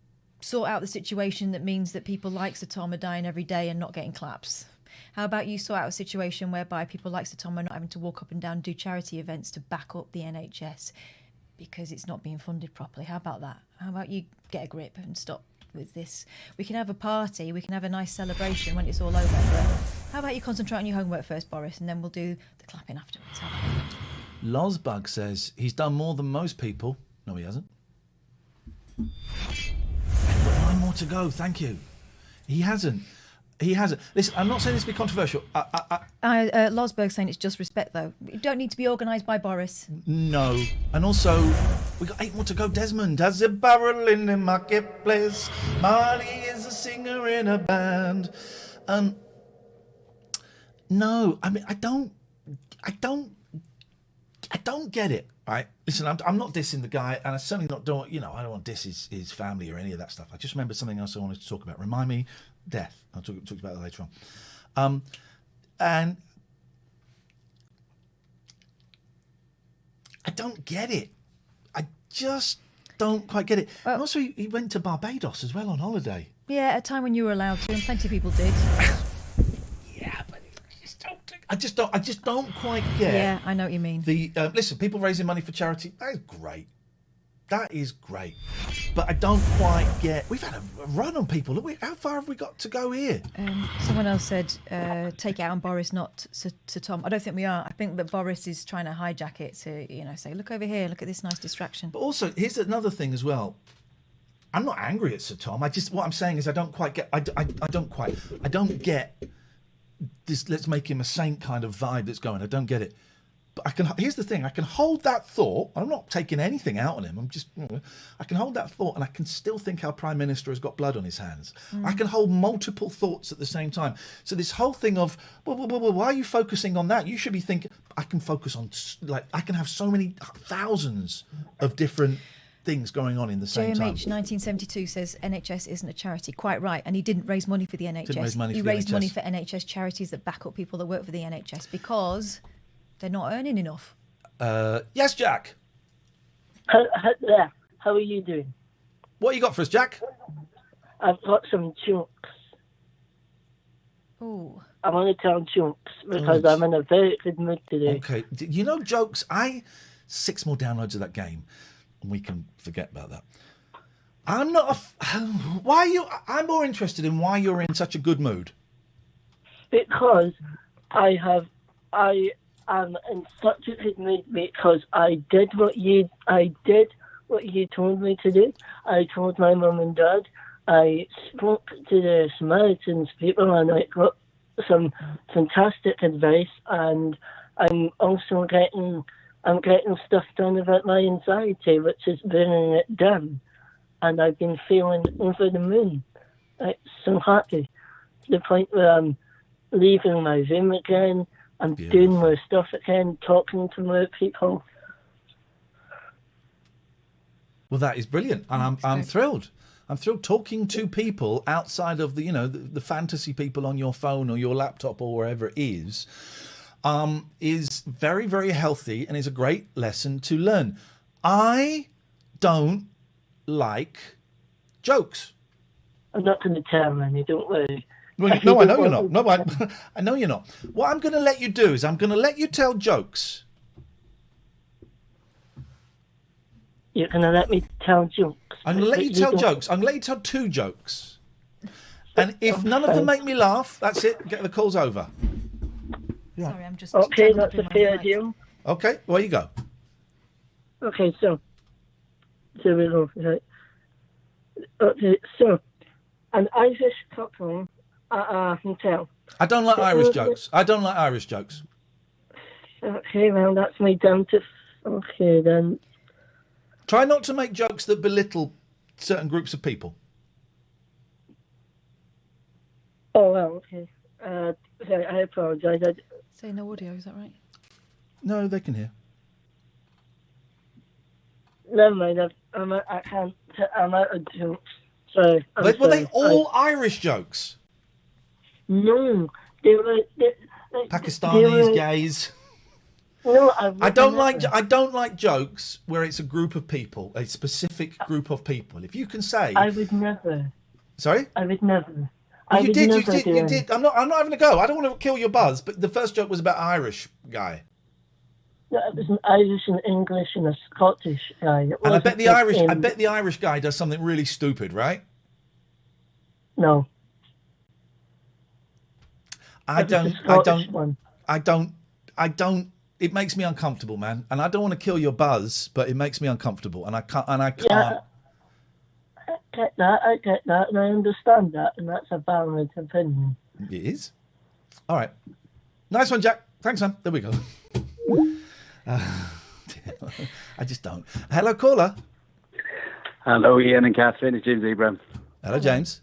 sort out the situation that means that people like Sir Tom are dying every day and not getting claps? How about you sort out a situation whereby people like Sir Tom are not having to walk up and down and do charity events to back up the NHS because it's not being funded properly? How about that? How about you get a grip and stop with this? We can have a party, we can have a nice celebration when it's all over. But how about you concentrate on your homework first, Boris, and then we'll do the clapping afterwards. Lozbug says he's done more than most people. No, he hasn't. But 9 more to go. Thank you. He hasn't. Listen, I'm not saying this to be controversial. Losberg's saying it's just respect, though. You don't need to be organised by Boris. No. And also, we got 8 more to go. Desmond has a barrel in the marketplace. Marley is a singer in a band. No, I mean, I don't get it. Right? Listen, I'm not dissing the guy, and I certainly not don't. I don't want to diss his family or any of that stuff. I just remembered something else I wanted to talk about. Remind me, death. I'll talk about that later on. And I don't get it. I just don't quite get it. And also, he went to Barbados as well on holiday. Yeah, at a time when you were allowed to, and plenty of people did. Yeah, but I just don't quite get. Yeah, I know what you mean. Listen, people raising money for charity, that is great. That is great. But I don't quite get... We've had a run on people. Look, how far have we got to go here? Someone else said, take it out on Boris, not to Tom. I don't think we are. I think that Boris is trying to hijack it to, say, look over here, look at this nice distraction. But also, here's another thing as well. I'm not angry at Sir Tom. What I'm saying is I don't quite get... I don't get this let's make him a saint kind of vibe that's going. I don't get it. But here's the thing, I can hold that thought. I'm not taking anything out on him. I can hold that thought and I can still think our Prime Minister has got blood on his hands. I can hold multiple thoughts at the same time. So this whole thing of, well, why are you focusing on that? You should be thinking, I can focus on, I can have so many thousands of different things going on in the same time. JMH 1972 says NHS isn't a charity. Quite right. And he didn't raise money for the NHS. He raised money for NHS charities that back up people that work for the NHS because they're not earning enough. Yes, Jack. How are you doing? What you got for us, Jack? I've got some jokes. Ooh. I want to tell jokes because I'm in a very good mood today. Okay. You know, jokes, 6 more downloads of that game and we can forget about that. I'm not why are you... I'm more interested in why you're in such a good mood. Because I am in such a good mood because I did what you told me to do. I told my mum and dad. I spoke to the Samaritans people and I got some fantastic advice, and I'm also getting stuff done about my anxiety, which is bringing it down. And I've been feeling over the moon, like so happy, to the point where I'm leaving my room again. I'm doing more stuff again, talking to more people. Well, that is brilliant, and I'm thrilled. I'm thrilled talking to people outside of the fantasy people on your phone or your laptop or wherever it is very, very healthy and is a great lesson to learn. I don't like jokes. I'm not going to tell any, don't worry. Well, no, I know you're not. No, I know you're not. What I'm going to let you do is I'm going to let you tell jokes. You're going to let me tell jokes? I'm going to let you tell jokes. I'm going to let you tell 2 jokes. And if none of them make me laugh, that's it. Get the call's over. Sorry, I'm just... Okay, that's a fair deal. Okay, well, you go. Okay, so here we go. Right. Okay, so an Irish couple at a hotel. I don't like Irish jokes. I don't like Irish jokes. Okay, well, that's me down to... Okay, then... Try not to make jokes that belittle certain groups of people. Oh, well, okay. Sorry, I apologise. Say no audio, is that right? No, they can hear. Never mind, I'm out of jokes. Sorry. Were they all Irish jokes? No, they were... Pakistanis, gays... No, I don't like jokes where it's a group of people, a specific group of people. If you can say, I would never. Sorry? I would never. Well, you did. I'm not having a go. I don't want to kill your buzz, but the first joke was about an Irish guy. No, it was an Irish, an English, and a Scottish guy. And I bet the Irish guy does something really stupid, right? No. I don't. It makes me uncomfortable, man. And I don't want to kill your buzz, but it makes me uncomfortable, and I can't. Yeah, I get that, and I understand that, and that's a valid opinion. It is. All right. Nice one, Jack. Thanks, man. There we go. I just don't. Hello, caller. Hello, Iain and Catherine. It's James Abraham. Hello, James.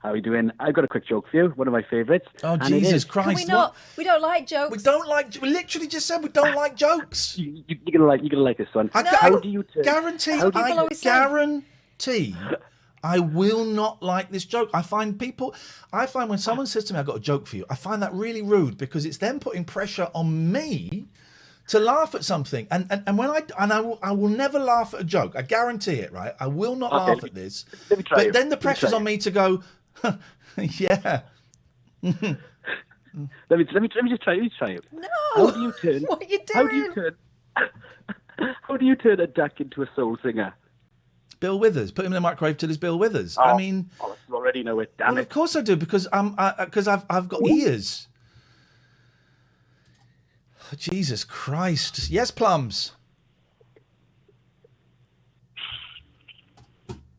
How are you doing? I've got a quick joke for you. One of my favourites. Oh, Jesus Christ! Can we not? We don't like jokes. We don't like. We literally just said we don't like jokes. You're gonna like this one. How do you guarantee? I guarantee. I will not like this joke. I find when someone says to me, "I've got a joke for you," I find that really rude because it's them putting pressure on me to laugh at something. And when I will never laugh at a joke. I guarantee it. Right? I will not laugh at this. But then the pressure's on me to go. Yeah. Let me just try it. No. How do you turn? What are you doing? How do you turn a duck into a soul singer? Bill Withers. Put him in the microwave till his Bill Withers. Oh, I mean, you already know it. Damn it. Of course I do because I've got ears. Oh, Jesus Christ! Yes, Plums.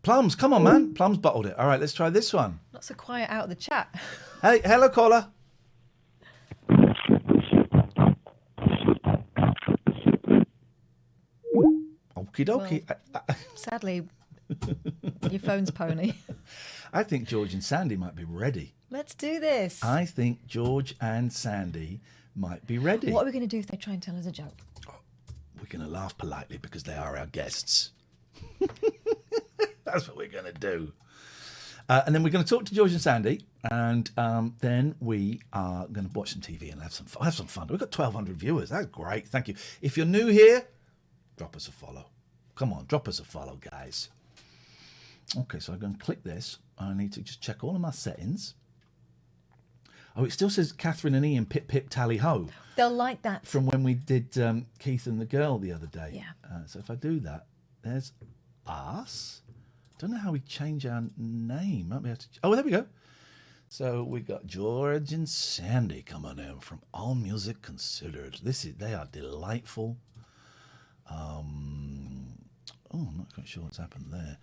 Plums, come on, man. Plums bottled it. All right, let's try this one. Not so quiet out of the chat. Hey, hello, caller. Okie dokie. Well, sadly, your phone's pony. I think George and Sandy might be ready. Let's do this. I think George and Sandy might be ready. What are we going to do if they try and tell us a joke? We're going to laugh politely because they are our guests. That's what we're going to do. And then we're going to talk to George and Sandy, and then we are going to watch some TV and have some fun. We've got 1,200 viewers. That's great. Thank you. If you're new here, drop us a follow. Come on, drop us a follow, guys. Okay, so I'm going to click this. I need to just check all of my settings. Oh, it still says Catherine and Iain, pip, pip, tally, ho. They'll like that. From when we did Keith and the Girl the other day. Yeah. So if I do that, there's us. Don't know how we change our name. Might be able to... Oh, there we go. So we got George and Sandy coming in from All Music Considered. They are delightful. I'm not quite sure what's happened there.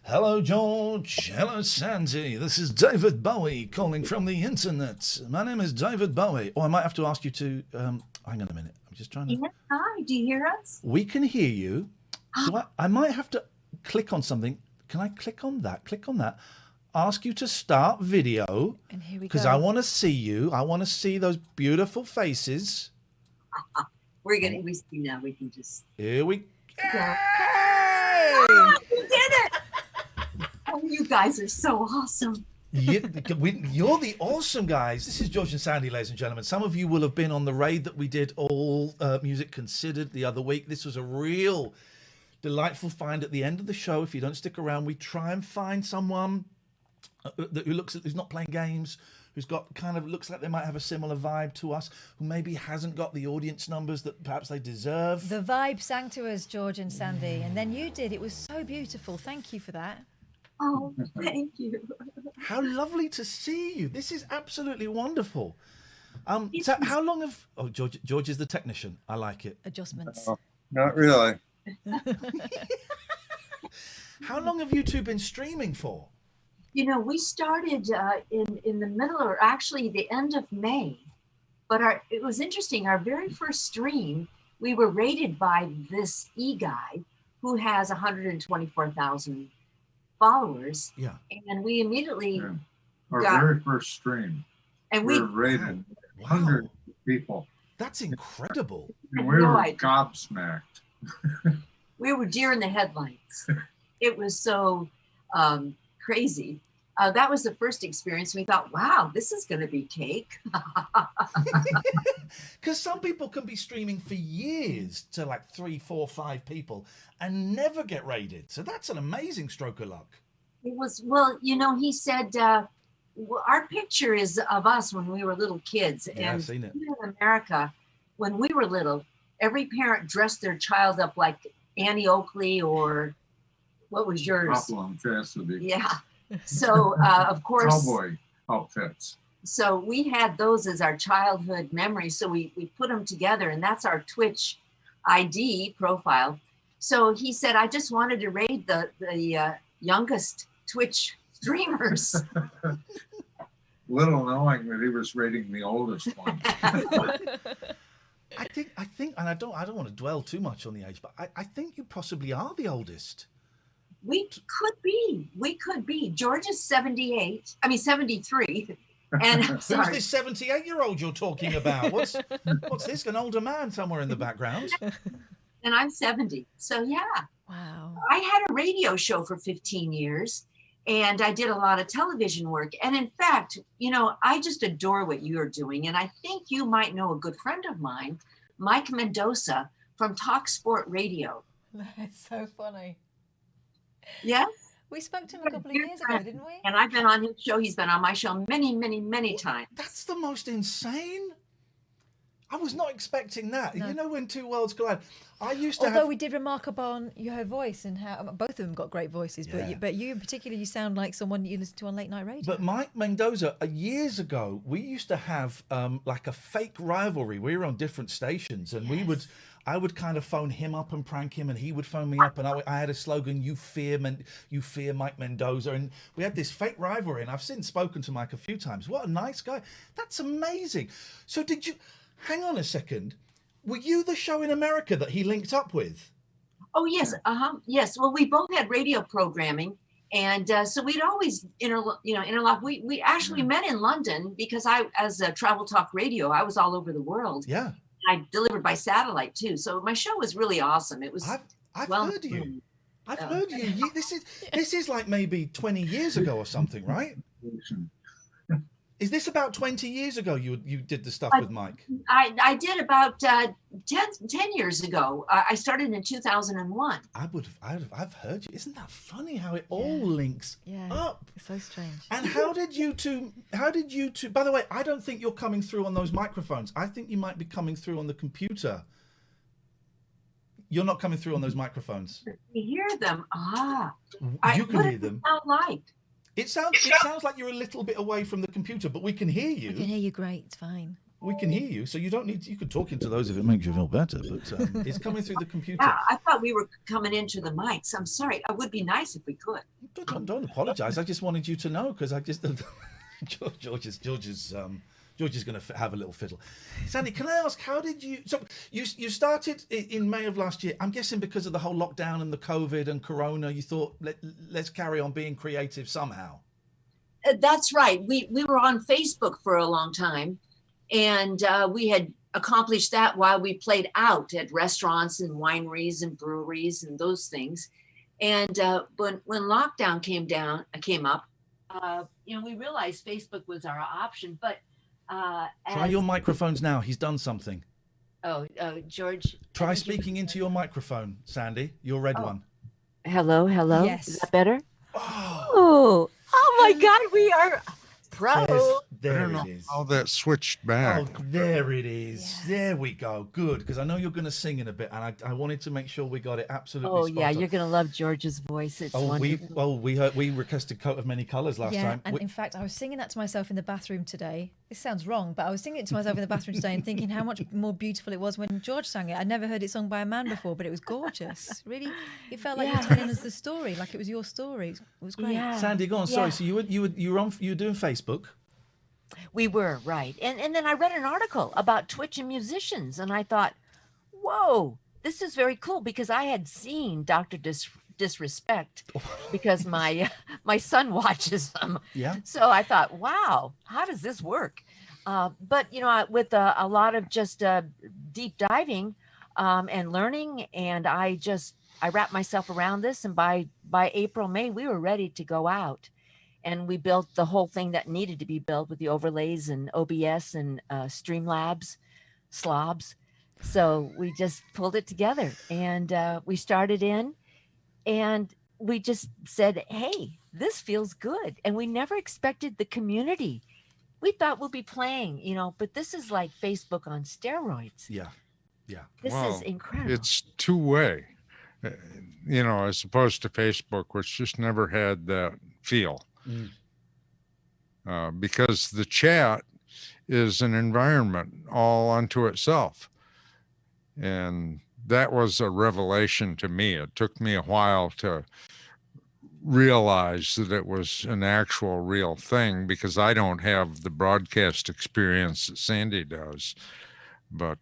Hello, George. Hello, Sandy. This is David Bowie calling from the internet. My name is David Bowie. Oh, I might have to ask you to... hang on a minute. I'm just trying to... Yes, hi. Do you hear us? We can hear you. I might have to click on something. Can I click on that? Click on that. Ask you to start video. And here we go. Because I want to see you. I want to see those beautiful faces. We're going to see now. We can just... Here we go. Hey! Oh, we did it! Oh, you guys are so awesome. You're the awesome guys. This is George and Sandy, ladies and gentlemen. Some of you will have been on the raid that we did, All Music Considered, the other week. This was a real delightful find at the end of the show. If you don't stick around, we try and find someone who's not playing games, who's got looks like they might have a similar vibe to us, who maybe hasn't got the audience numbers that perhaps they deserve. The vibe sang to us, George and Sandy, and then you did. It was so beautiful. Thank you for that. Oh, thank you. How lovely to see you. This is absolutely wonderful. So how long have... Oh, George is the technician. I like it. Adjustments. Not really. How long have you two been streaming for? You know, we started in the middle, or actually the end of May. But it was interesting. Our very first stream, we were rated by this guy who has 124,000 followers. Yeah. And we immediately Our very first stream. And we were rated 100 people. That's incredible. And we were gobsmacked. We were deer in the headlights. It was so crazy. That was the first experience. We thought, wow, this is going to be cake. Because some people can be streaming for years to like 3, 4, 5 people and never get raided. So that's an amazing stroke of luck. It was, well, you know, he said, our picture is of us when we were little kids. Yeah, and I've seen it. Here in America, when we were little, every parent dressed their child up like Annie Oakley or what was yours? Hopalong Cassidy. Yeah. So, of course. Cowboy outfits. So we had those as our childhood memories. So we put them together, and that's our Twitch ID profile. So he said, I just wanted to raid the youngest Twitch streamers. Little knowing that he was rating the oldest one. I think, and I don't want to dwell too much on the age, but I think you possibly are the oldest. We could be. George is 73. And who's this 78-year-old you're talking about? What's this? An older man somewhere in the background? And I'm 70. So yeah. Wow. I had a radio show for 15 years and I did a lot of television work. And in fact, you know, I just adore what you're doing. And I think you might know a good friend of mine, Mike Mendoza from Talk Sport Radio. That's so funny. Yeah. We spoke to him a couple of years ago, didn't we? And I've been on his show. He's been on my show many, many, many times. That's the most insane. I was not expecting that. No. You know, when two worlds collide. I used to Although we did remark upon your voice and how both of them got great voices, Yeah. but you in particular, you sound like someone you listen to on late night radio. But Mike Mendoza, years ago, we used to have like a fake rivalry. We were on different stations, and I would kind of phone him up and prank him, and he would phone me up, and I had a slogan: "You fear Mike Mendoza," and we had this fake rivalry. And I've since spoken to Mike a few times. What a nice guy! That's amazing. So did you? Hang on a second. Were you the show in America that he linked up with? Oh yes, yes. Well, we both had radio programming, and so we'd always interlock. We actually met in London because as a Travel Talk Radio, I was all over the world. Yeah. I delivered by satellite too, so my show was really awesome. It was. I've heard you. I've heard you. This is like maybe 20 years ago or something, right? Is this about 20 years ago you did the stuff with Mike? I did about 10 years ago. I started in 2001. I've heard you. Isn't that funny how it all links up? It's so strange. And how did you two, by the way, I don't think you're coming through on those microphones. I think you might be coming through on the computer. You're not coming through on those microphones. You hear them. You can hear them. Sound like? It sounds like you're a little bit away from the computer, but we can hear you. I can hear you great. It's fine. We can hear you, so you don't need. You can talk into those if it makes you feel better. But it's coming through the computer. Yeah, I thought we were coming into the mics. I'm sorry. It would be nice if we could. Don't apologise. I just wanted you to know because I just George is going to have a little fiddle. Sandy, can I ask, how did you? So you started in May of last year. I'm guessing because of the whole lockdown and the COVID and Corona, you thought let's carry on being creative somehow. That's right. We were on Facebook for a long time, and we had accomplished that while we played out at restaurants and wineries and breweries and those things. And when lockdown came up, we realized Facebook was our option, but. Try your microphones now. He's done something. George. Try speaking into your microphone, Sandy. Your red one. Hello. Yes. Is that better? Oh my God, we are pro. There it is. How that switched back. Oh, there it is. Yeah. There we go. Good, because I know you're going to sing in a bit, and I wanted to make sure we got it absolutely spot on. You're going to love George's voice. It's wonderful. We requested Coat of Many Colours last time. And in fact, I was singing that to myself in the bathroom today. This sounds wrong, but I was singing it to myself in the bathroom today and thinking how much more beautiful it was when George sang it. I'd never heard it sung by a man before, but it was gorgeous. Really, it felt like you were telling us the story, like it was your story. It was great. Yeah. Sandy, go on. Sorry, so you were doing Facebook. We were, right. And then I read an article about Twitch and musicians, and I thought, whoa, this is very cool, because I had seen Dr. Disrespect because my son watches them. Yeah. So I thought, wow, how does this work? But, with a lot of just deep diving and learning, and I wrapped myself around this, and by April, May, we were ready to go out. And we built the whole thing that needed to be built with the overlays and OBS and Streamlabs, slobs. So we just pulled it together, and we started in, and we just said, hey, this feels good. And we never expected the community. We thought we'll be playing, but this is like Facebook on steroids. Yeah. This is incredible. It's two-way, as opposed to Facebook, which just never had that feel. Because the chat is an environment all unto itself. And that was a revelation to me. It took me a while to realize that it was an actual real thing, because I don't have the broadcast experience that Sandy does. But